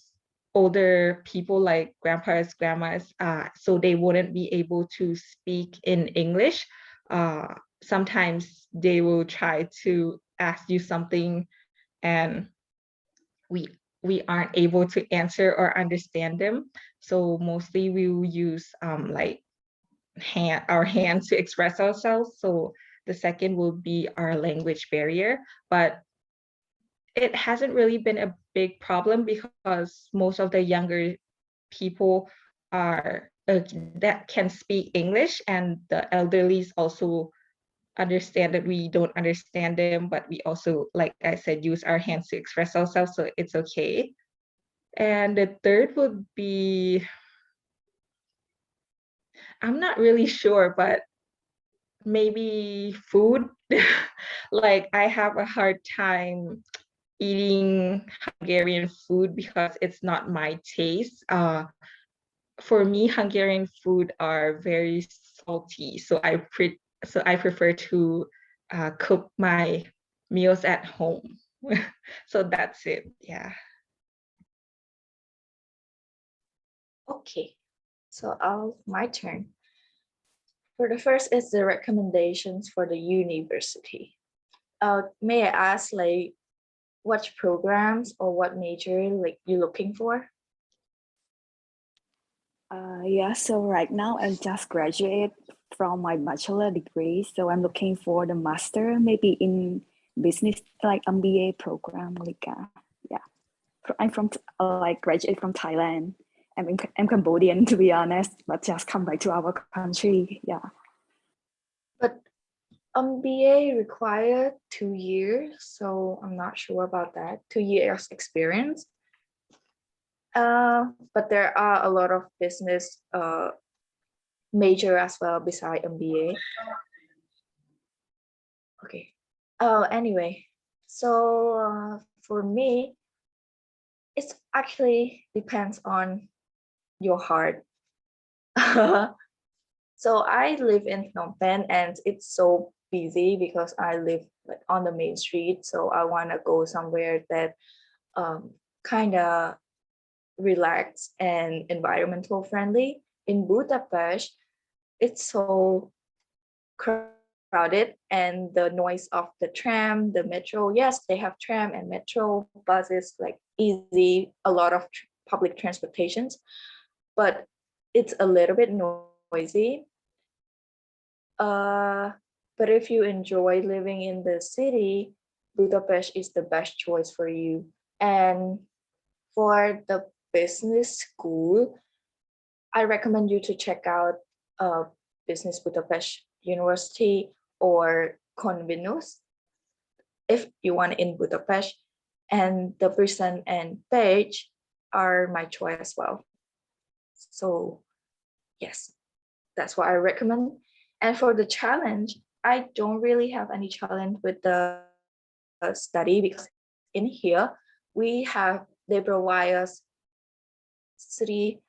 older people like grandpas, grandmas, so they wouldn't be able to speak in English. Sometimes they will try to ask you something and we aren't able to answer or understand them. So mostly we will use like our hands to express ourselves. So the second will be our language barrier, but it hasn't really been a big problem because most of the younger people are that can speak English, and the elderlies also understand that we don't understand them, but we also, like I said, use our hands to express ourselves, so it's okay. And the third would be, I'm not really sure, but maybe food. Like I have a hard time eating Hungarian food because it's not my taste. For me, Hungarian food are very salty, so I prefer to cook my meals at home. So that's it. Yeah. Okay, so my turn. For the first is the recommendations for the university. May I ask like what programs or what major like you're looking for? Yeah, so right now I just graduated from my bachelor degree, so I'm looking for the master, maybe in business, like MBA program, like yeah. I'm from like graduate from Thailand. I'm Cambodian, to be honest, but just come back to our country. Yeah. But MBA require 2 years, so I'm not sure about that. 2 years experience. But there are a lot of business major as well beside MBA. Okay. Anyway, so for me, it's actually depends on your heart. So I live in Phnom Penh and it's so busy because I live like on the main street. So I want to go somewhere that kind of relaxed and environmental friendly. In Budapest, it's so crowded, and the noise of the tram, the metro, yes, they have tram and metro buses, like easy, a lot of public transportations, but it's a little bit noisy. But if you enjoy living in the city, Budapest is the best choice for you. And for the business school, I recommend you to check out Business Budapest University or Convinus if you want in Budapest, and the person and page are my choice as well. So yes, that's what I recommend. And for the challenge, I don't really have any challenge with the study, because in here they provide us 3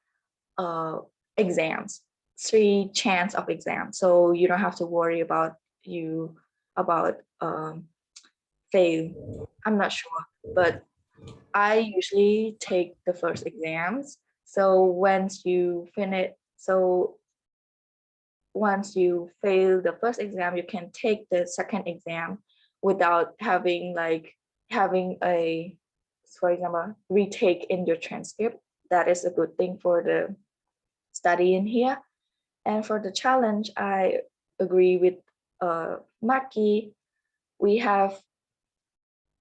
exams, 3 chance of exams, so you don't have to worry about fail. I'm not sure, but I usually take the first exams. So once you fail the first exam, you can take the second exam without having a, for example, retake in your transcript. That is a good thing for the study in here. And for the challenge, I agree with Maki.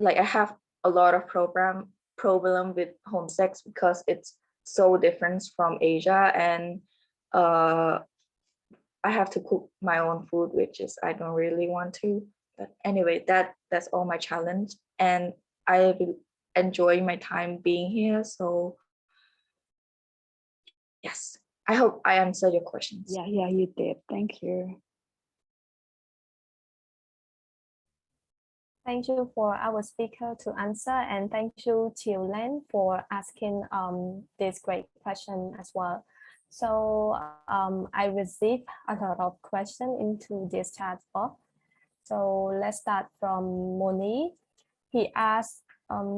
I have a lot of problem with home sex because it's so different from Asia, and I have to cook my own food, which is I don't really want to. But anyway, that's all my challenge, and I enjoy my time being here. So yes, I hope I answered your questions. Yeah, you did. Thank you. Thank you for our speaker to answer, and thank you to Len for asking this great question as well. So I received a lot of questions into this chat box. So let's start from Moni. He asked,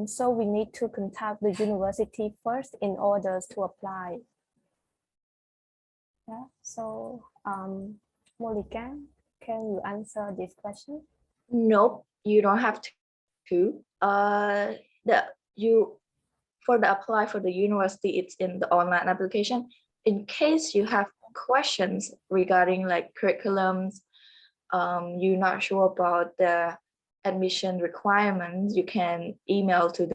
so we need to contact the university first in order to apply. Yeah. So Molika, can you answer this question? Nope, you don't have to. For the apply for the university, it's in the online application. In case you have questions regarding like curriculums, you're not sure about the admission requirements, you can email to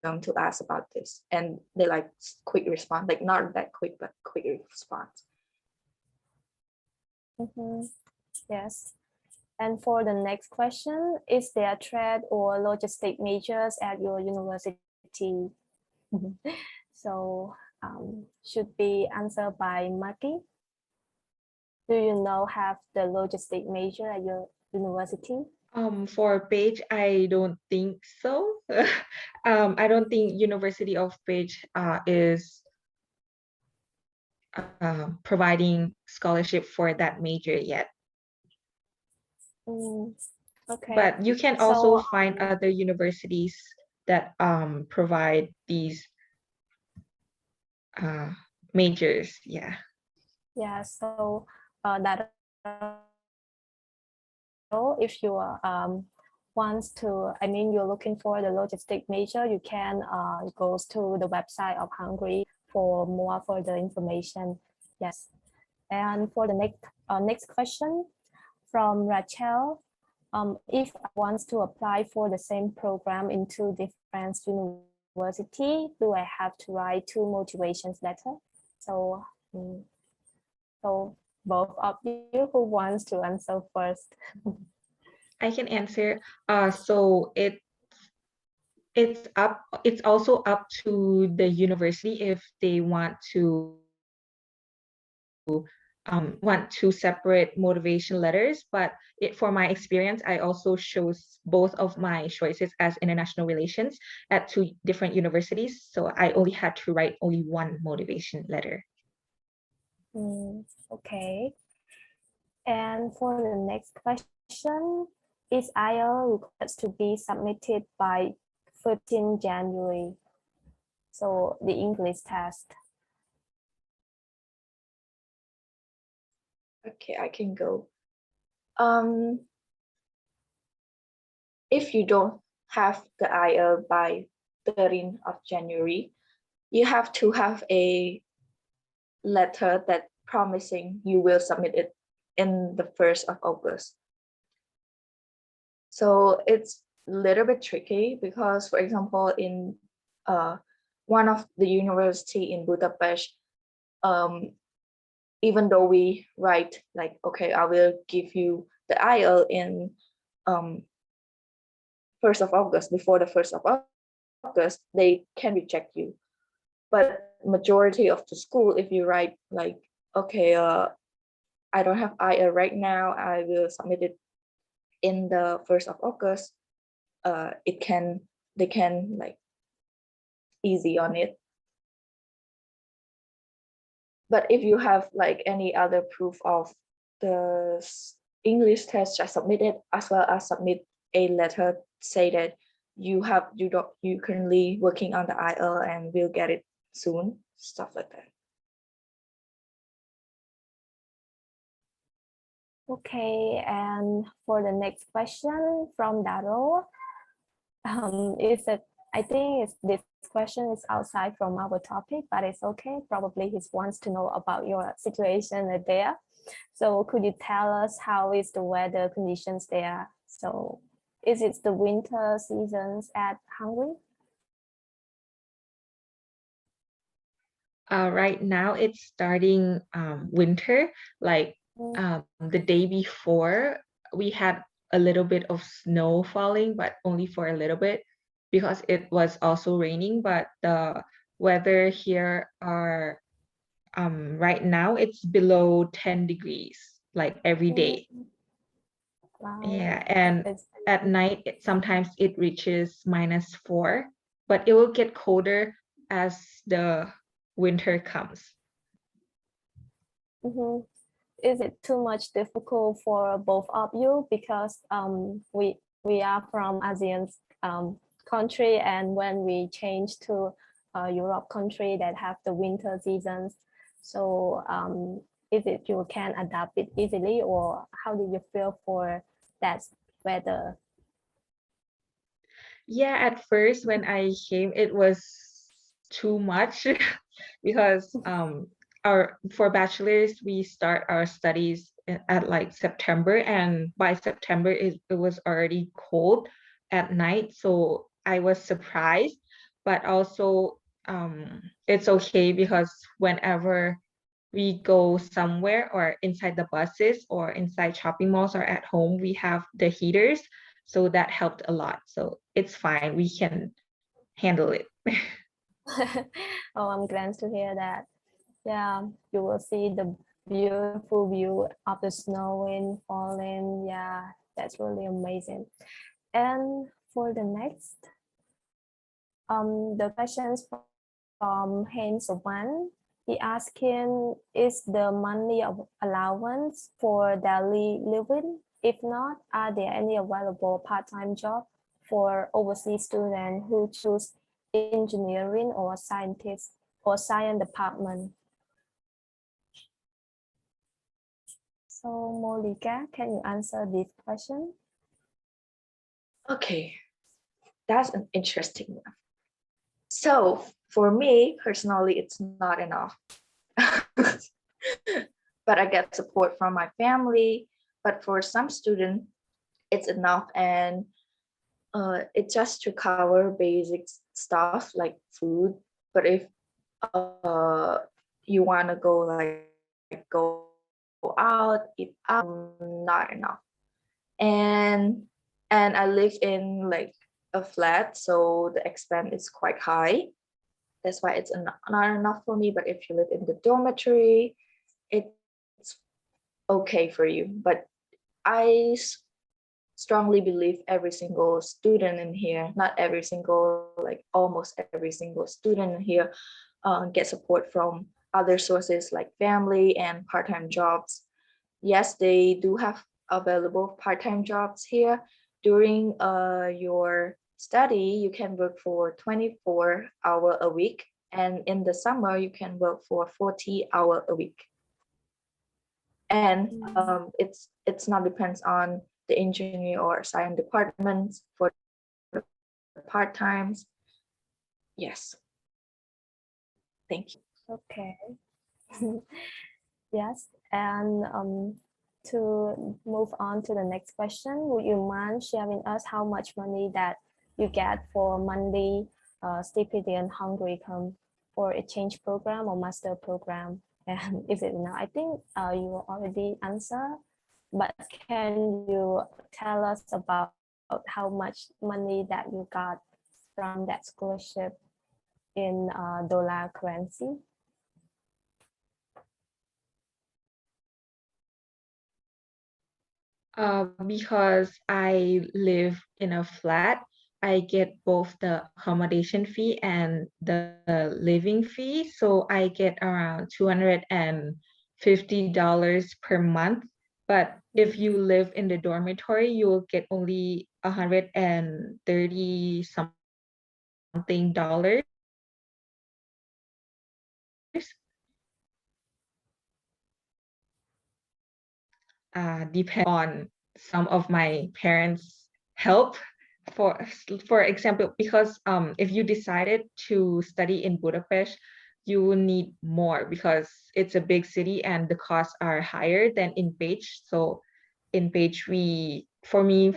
them to ask about this, and they like quick response, like not that quick, but quick response. Yes. And for the next question, is there trade or logistic majors at your university? So should be answered by Maki. Do you have the logistic major at your university? For Page, I don't think so. I don't think University of Page is providing scholarship for that major yet. Okay. But you can also find other universities that provide these majors. Yeah. Yeah. So that if you you're looking for the logistic major, you can go to the website of Hungary for more further information. Yes. And for the next question from Rachel, if I want to apply for the same program in 2 different universities, do I have to write 2 motivation letters? So, so both of you, who wants to answer first? I can answer. So it's also up to the university if they want to want 2 separate motivation letters, but for my experience, I also chose both of my choices as international relations at 2 different universities. So I only had to write only 1 motivation letter. Okay. And for the next question, is IELTS required to be submitted by 15 January? So the English test. Okay, I can go. If you don't have the IELTS by 13th of January, you have to have a letter that promising you will submit it in the 1st of August. So it's a little bit tricky because, for example, one of the university in Budapest, even though we write like, okay, I will give you the IELTS in 1st of August, before the 1st of August, they can reject you. But majority of the school, if you write like, okay, I don't have IELTS right now, I will submit it in the 1st of August, they can like easy on it. But if you have like any other proof of the English test just submitted, as well as submit a letter say that you currently working on the IELTS and will get it soon, stuff like that. Okay, and for the next question from Daro, I think this question is outside from our topic, but it's okay. Probably he wants to know about your situation there. So could you tell us how is the weather conditions there? So is it the winter seasons at Hungary? Right now it's starting winter. Like the day before, we had a little bit of snow falling, but only for a little bit because it was also raining. But the weather here are right now it's below 10 degrees, like every day. Wow. Yeah, and at night sometimes it reaches -4, but it will get colder as the winter comes. Is it too much difficult for both of you, because we are from ASEAN country, and when we change to Europe country that have the winter seasons, so is it you can adapt it easily, or how do you feel for that weather? Yeah, at first when I came, it was too much because for bachelor's we start our studies at like September, and by September it was already cold at night, so I was surprised, but also it's okay because whenever we go somewhere or inside the buses or inside shopping malls or at home, we have the heaters, so that helped a lot. So it's fine, we can handle it. Oh, I'm glad to hear that. Yeah, you will see the beautiful view of the snowing, falling. Yeah, that's really amazing. And for the next, the questions from Hens One, he asking, is the monthly allowance for daily living? If not, are there any available part-time job for overseas students who choose engineering or scientist or science department? So Molika, can you answer this question? Okay, that's an interesting one. So for me personally, it's not enough. But I get support from my family. But for some students, it's enough, and it's just to cover basic stuff like food. But if you want to go out, eat out, not enough. And I live in like a flat, so the expense is quite high. That's why it's not enough for me. But if you live in the dormitory, it's okay for you. But I strongly believe every single student in here, not every single, like almost every single student in here, get support from other sources like family and part-time jobs. Yes, they do have available part-time jobs here. During your study, you can work for 24 hours a week, and in the summer you can work for 40 hours a week. And it's not depends on the engineer or science departments for the part-times. Yes. Thank you. Okay. Yes, and to move on to the next question, would you mind sharing us how much money that you get for monthly Stipendium Hungaricum for exchange program or master program? And is it now? I think you already answered, but can you tell us about how much money that you got from that scholarship in dollar currency? Because I live in a flat, I get both the accommodation fee and the living fee. So I get around $250 per month. But if you live in the dormitory, you will get only 130 something dollars. Depend on some of my parents' help. For example, because if you decided to study in Budapest, you will need more because it's a big city and the costs are higher than in Page. So in Page, for me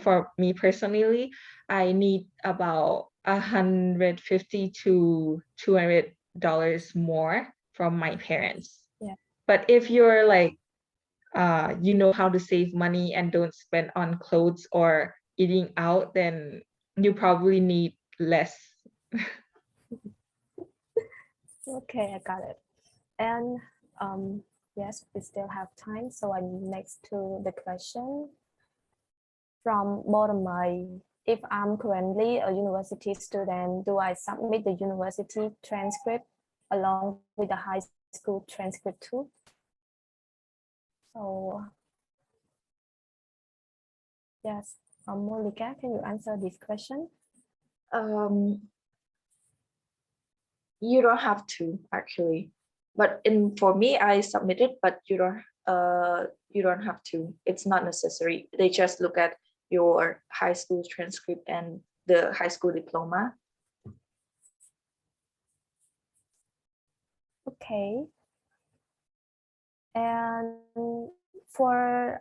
personally, I need about 150 to $200 more from my parents. Yeah. But if you're like you know how to save money and don't spend on clothes or eating out, then you probably need less. Okay, I got it. And yes, we still have time. So I'm next to the question from bottom. If I'm currently a university student, do I submit the university transcript along with the high school transcript too? So yes, Molika, can you answer this question? You don't have to actually, but for me, I submitted, but you don't have to. It's not necessary. They just look at your high school transcript and the high school diploma. Okay. And for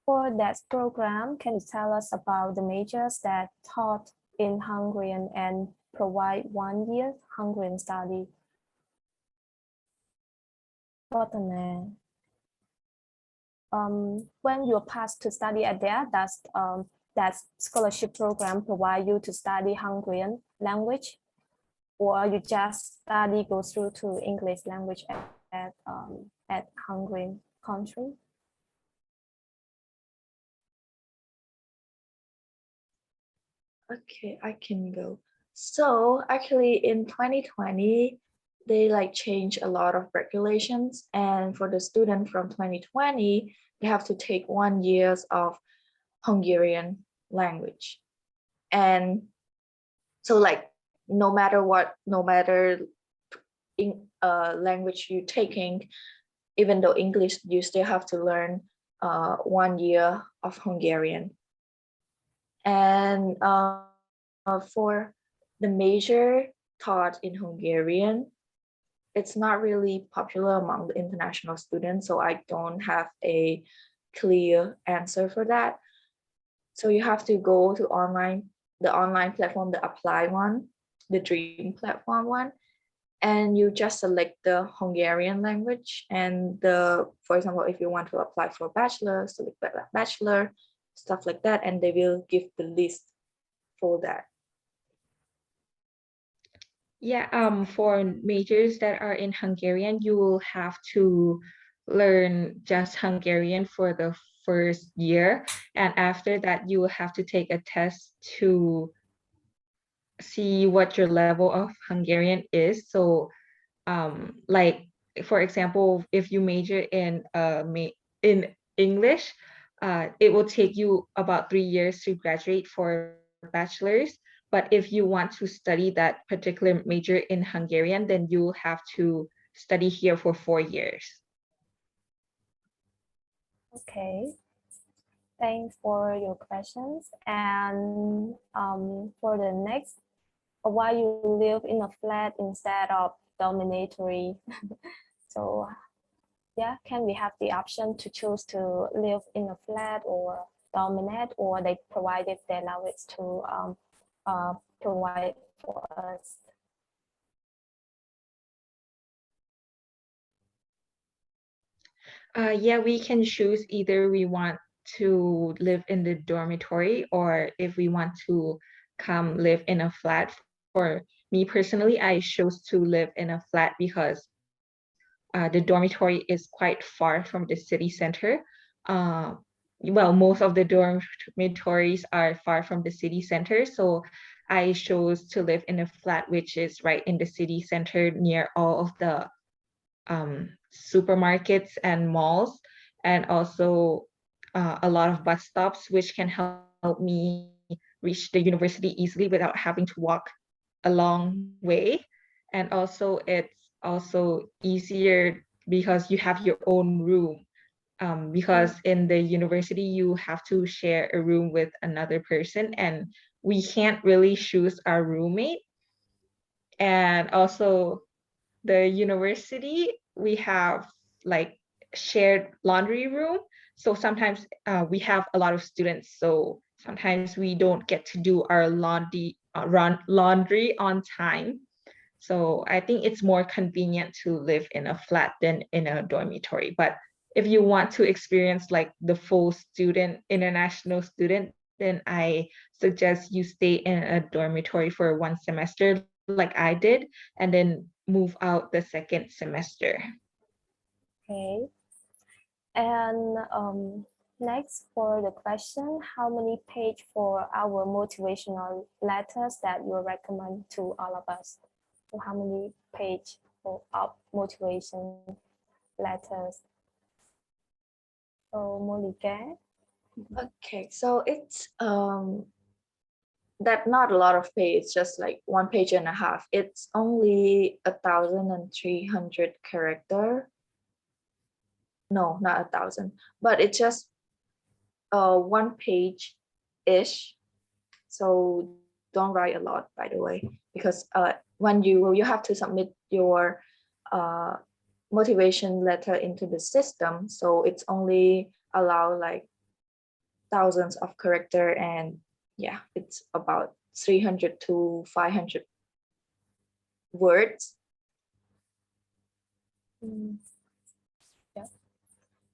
that program, can you tell us about the majors that taught in Hungarian and provide 1 year Hungarian study? When you pass to study at there, that scholarship program provide you to study Hungarian language, or you just go through to English language at Hungarian country? Okay, I can go. So actually in 2020, they change a lot of regulations, and for the student from 2020, they have to take 1 year of Hungarian language. And so no matter in language you're taking, even though English, you still have to learn 1 year of Hungarian. And for the major taught in Hungarian, it's not really popular among the international students, so I don't have a clear answer for that. So you have to go to the online platform, the apply one, the dream platform one, and you just select the Hungarian language. And for example, if you want to apply for bachelor, select bachelor, stuff like that, and they will give the list for that. Yeah, for majors that are in Hungarian, you will have to learn just Hungarian for the first year. And after that, you will have to take a test to see what your level of Hungarian is. So, like, for example, if you major in English, it will take you about 3 years to graduate for bachelor's. But if you want to study that particular major in Hungarian, then you will have to study here for 4 years. Okay. Thanks for your questions. And for the next, why you live in a flat instead of dormitory? So yeah, can we have the option to choose to live in a flat or dormitory, or they provided their allowance to provide for us? Yeah, we can choose either we want to live in the dormitory or if we want to come live in a flat. For me personally, I chose to live in a flat because the dormitory is quite far from the city center. Well, most of the dormitories are far from the city center, so I chose to live in a flat which is right in the city center near all of the supermarkets and malls, and also a lot of bus stops, which can help me reach the university easily without having to walk a long way. And also it's also easier because you have your own room. Because in the university you have to share a room with another person and we can't really choose our roommate. And also the university, we have like shared laundry room. So sometimes we have a lot of students. So sometimes we don't get to do our laundry on time. So I think it's more convenient to live in a flat than in a dormitory. But if you want to experience like the full international student, then I suggest you stay in a dormitory for 1 semester like I did, and then move out the second semester. Okay. And next for the question, how many page for our motivational letters that you recommend to all of us? So how many page of motivation letters? So Molika. Okay, so it's that not a lot of page, just like 1.5 pages. It's only 1,300 character. No, not 1,000, but it's just 1 page ish. So don't write a lot, by the way, because when you have to submit your motivation letter into the system, so it's only allow like thousands of character, and yeah, it's about 300 to 500 words. Yeah.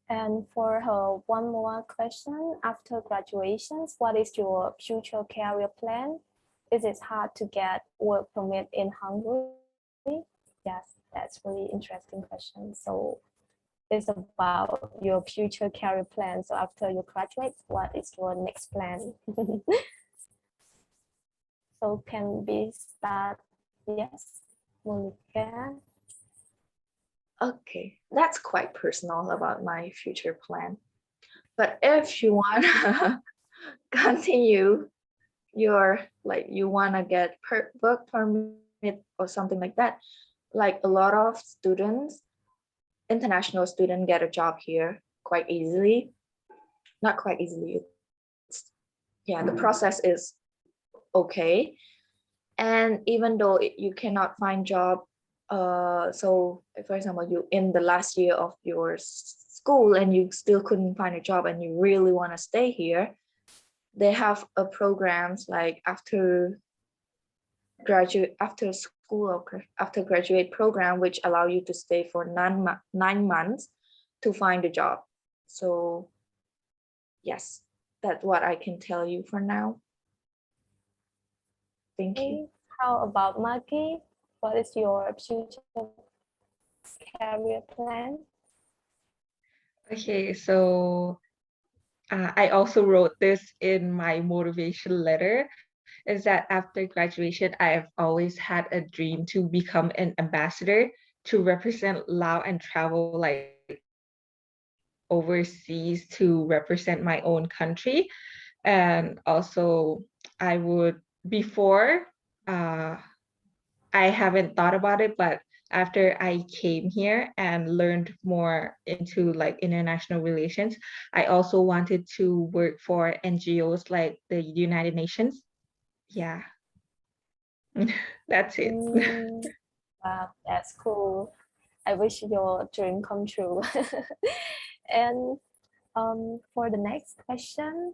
And for her, one more question. After graduations, what is your future career plan? Is it hard to get work permit in Hungary? Yes, that's really interesting question. So it's about your future career plan. So after you graduate, what is your next plan? So can we start? Yes, Monica. Okay, that's quite personal about my future plan. But if you want to continue your, like, you want to get work permit or something like that, like a lot of students, international students get a job here quite easily. Not quite easily. Yeah, the process is okay. And even though you cannot find job, so for example, you in the last year of your school and you still couldn't find a job and you really want to stay here, they have a programs like after school or after graduate program, which allow you to stay for 9 months to find a job. So yes, that's what I can tell you for now. Thank you. How about Maggie? What is your future career plan? Okay, so I also wrote this in my motivation letter, is that after graduation, I've always had a dream to become an ambassador to represent Laos and travel like overseas to represent my own country. And also I would, before, I haven't thought about it, but after I came here and learned more into like international relations, I also wanted to work for NGOs like the United Nations. Yeah, that's it. Wow, that's cool. I wish your dream come true. And for the next question,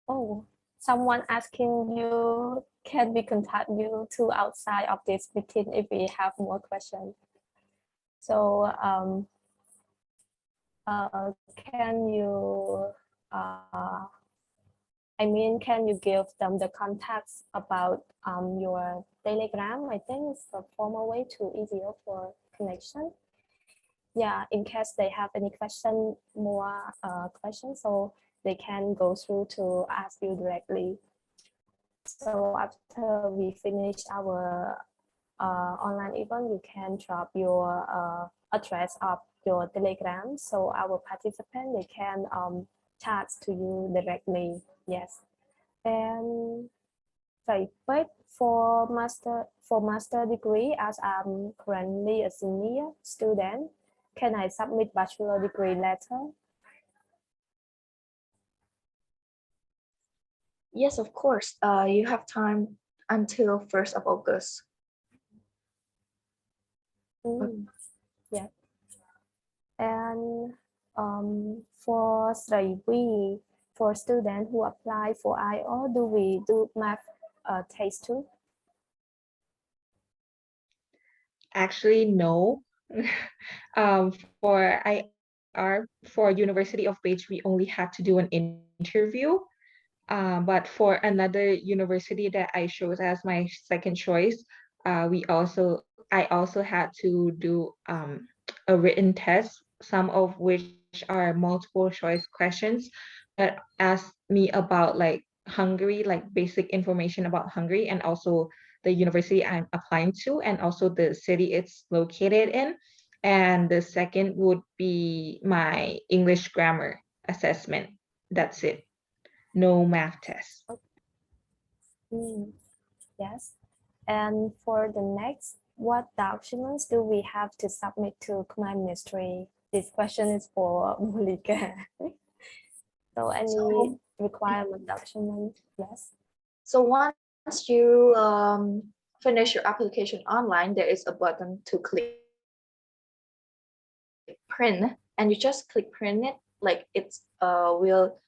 oh, someone asking you, can we contact you to outside of this meeting if we have more questions? So can you, can you give them the contacts about your Telegram? I think it's the formal way to easier for connection. Yeah, in case they have any more questions, so they can go through to ask you directly. So after we finish our online event, you can drop your address of your Telegram, so our participant they can chat to you directly. Yes, and sorry, but for master degree, as I'm currently a senior student, can I submit bachelor degree letter? Yes, of course. You have time until 1st of August. Yeah. And for study, for students who apply for IELTS, do we do math test too? Actually, no. For IR, for University of Page, we only had to do an interview. But for another university that I chose as my second choice, I also had to do a written test, some of which are multiple choice questions that ask me about like Hungary, like basic information about Hungary, and also the university I'm applying to, and also the city it's located in. And the second would be my English grammar assessment. That's it. No math test. Yes. And for the next, what documents do we have to submit to Khmer Ministry? This question is for Molika. So any requirement document? Yes. So once you finish your application online, there is a button to click print, and you just click print it. Like it's will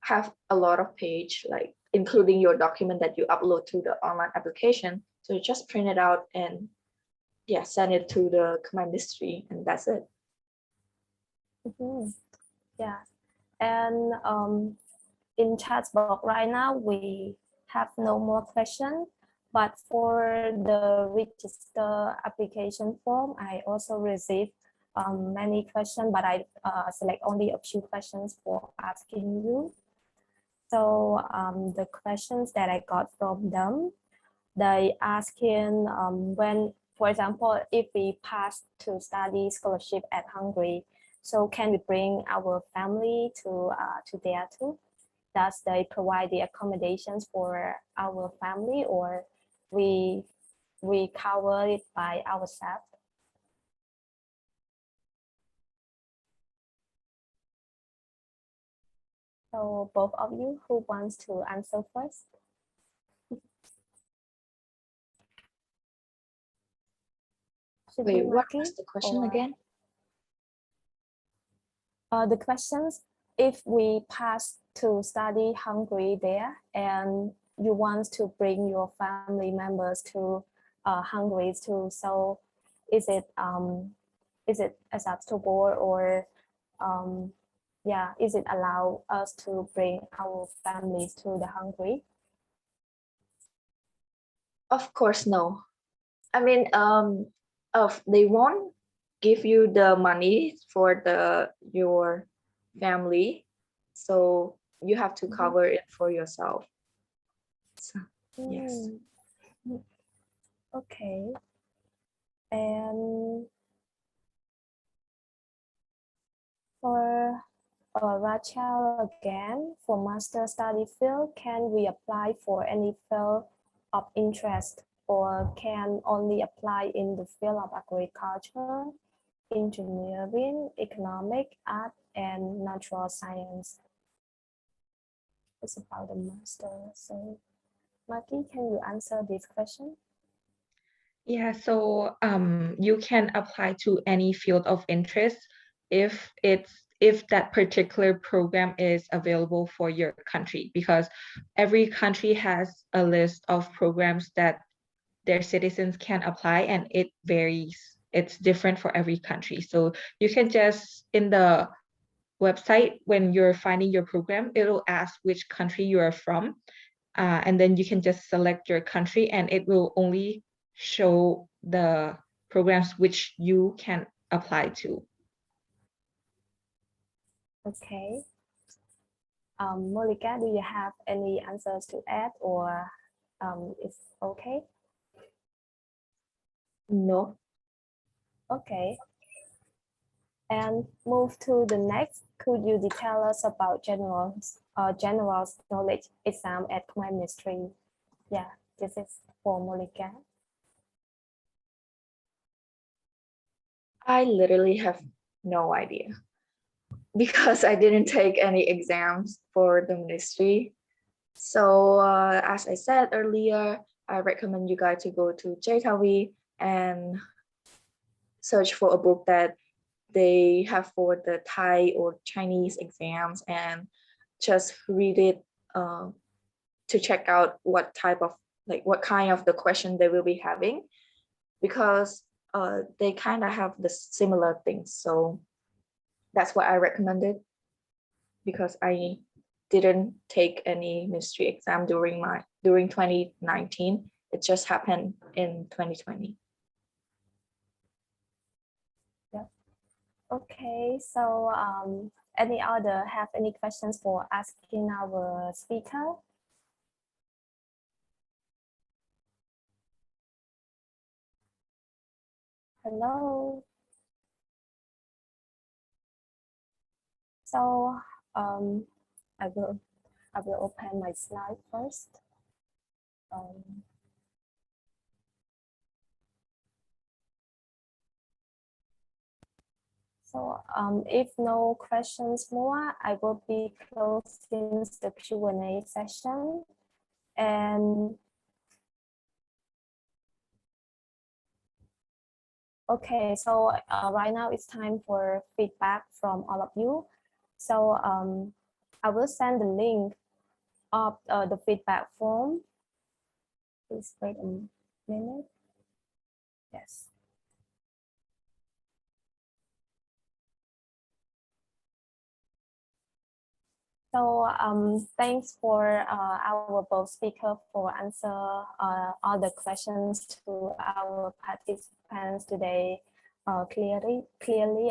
have a lot of page, like including your document that you upload to the online application. So you just print it out and yeah, send it to the Khmer Ministry, and that's it. Yeah, and in chat box right now we have no more questions, but for the register application form, I also received many questions, but I select only a few questions for asking you. So the questions that I got from them, they asking when, for example, if we pass to study scholarship at Hungary, so can we bring our family to there too? Does they provide the accommodations for our family, or we cover it by ourselves? So both of you, who wants to answer first? Wait, what was the question again? The questions, if we pass to study Hungary there and you want to bring your family members to Hungary too, so is it acceptable, or yeah, is it allow us to bring our families to the Hungary? Of course, no. I mean, they won't give you the money for your family, so you have to cover it for yourself. So, yes. Okay. And for Rachel again, for master study field, can we apply for any field of interest, or can only apply in the field of agriculture, engineering, economic, art, and natural science? It's about the master. So, Maki, can you answer this question? Yeah, so you can apply to any field of interest if it's if that particular program is available for your country, because every country has a list of programs that their citizens can apply, and it varies. It's different for every country. So you can just, in the website, when you're finding your program, it'll ask which country you are from. And then you can just select your country, and it will only show the programs which you can apply to. Okay. Molika, do you have any answers to add, or it's okay? No. Okay. And move to the next. Could you detail us about general knowledge exam at Khmer Ministry? Yeah, this is for Molika. I literally have no idea because I didn't take any exams for the ministry. So as I said earlier, I recommend you guys to go to JTAWI and search for a book that they have for the Thai or Chinese exams and just read it to check out what type of, like what kind of the question they will be having, because they kind of have the similar things. So that's what I recommended, because I didn't take any ministry exam during 2019. It just happened in 2020. Yeah. Okay, so any other have any questions for asking our speaker? Hello. So I will open my slide first. So if no questions more, I will be closing the Q&A session. And okay, so right now it's time for feedback from all of you. So I will send the link of the feedback form. Please wait a minute. Yes. So thanks for our both speaker for answer all the questions to our participants today clearly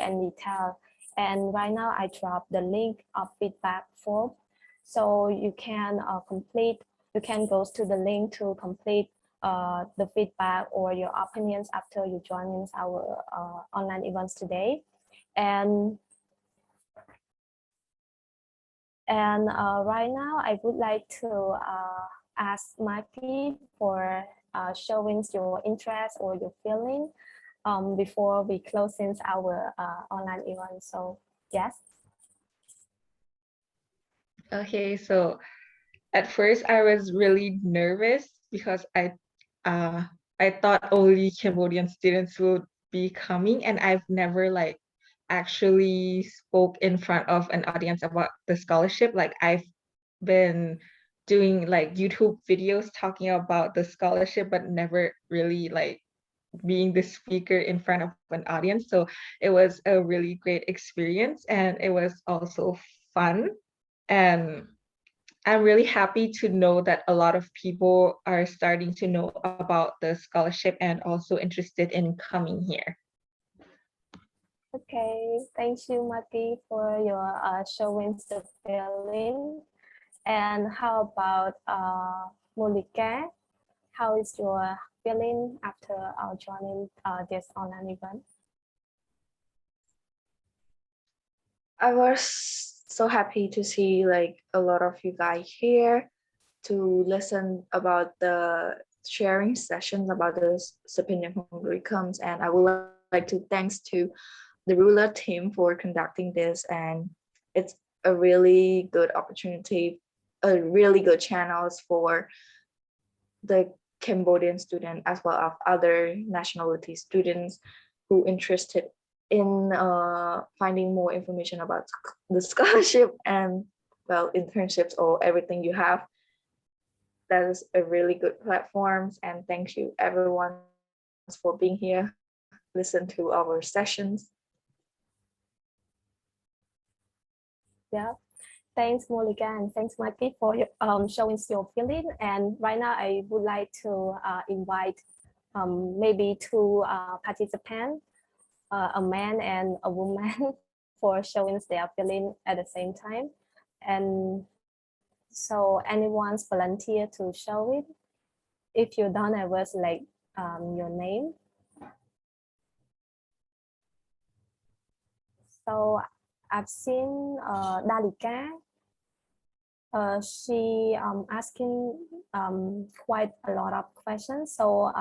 and detailed. And right now I drop the link of feedback form, so you can you can go to the link to complete the feedback or your opinions after you join our online events today. And right now, I would like to ask Maki for showing your interest or your feeling before we close our online event. So yes. Okay, so at first I was really nervous because I thought only Cambodian students would be coming, and I've never like actually spoke in front of an audience about the scholarship. Like I've been doing like YouTube videos talking about the scholarship, but never really like being the speaker in front of an audience. So it was a really great experience, and it was also fun. And I'm really happy to know that a lot of people are starting to know about the scholarship and also interested in coming here. Okay, thank you, Maki, for your showing the feeling. And how about Molika? How is your feeling after joining this online event? I was so happy to see like a lot of you guys here to listen about the sharing sessions about the Stipendium Hungaricum, and I would like to thanks to the ruler team for conducting this, and it's a really good opportunity, a really good channels for the Cambodian student as well as other nationality students who interested in finding more information about the scholarship and, well, internships or everything you have. That is a really good platform, and thank you everyone for being here, listen to our sessions. Yeah, thanks Molika and thanks Maggie for your, showing your feeling. And right now I would like to invite maybe two participants, a man and a woman, for showing their feeling at the same time. And so anyone's volunteer to show it. If you don't, I was like your name. So I've seen Dalika. She asking quite a lot of questions. So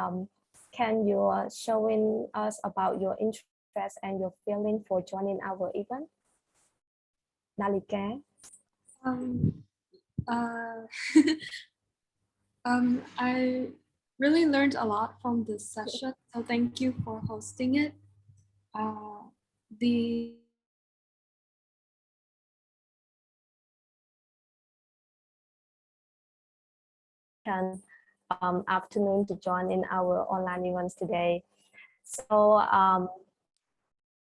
can you showing us about your interest and your feeling for joining our event? Dalika. I really learned a lot from this session, so thank you for hosting it. The Afternoon to join in our online events today. So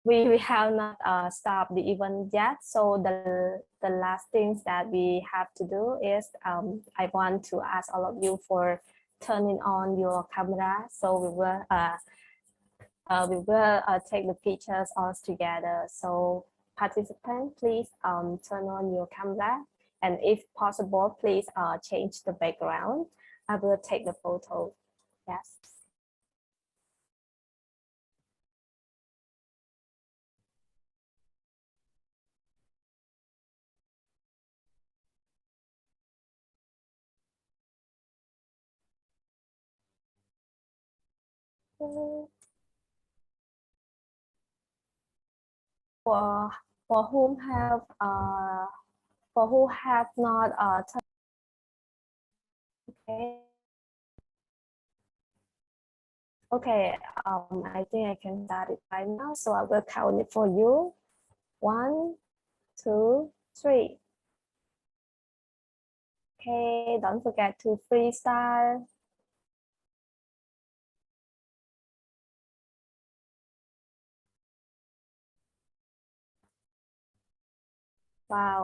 we have not stopped the event yet. So the last things that we have to do is I want to ask all of you for turning on your camera. So we will take the pictures all together. So participants, please turn on your camera, and if possible, please change the background. I will take the photo. Yes. For whom have for who have not okay. Okay, I think I can start it right now. So I will count it for you. 1, 2, 3. Okay, don't forget to freestyle. Wow.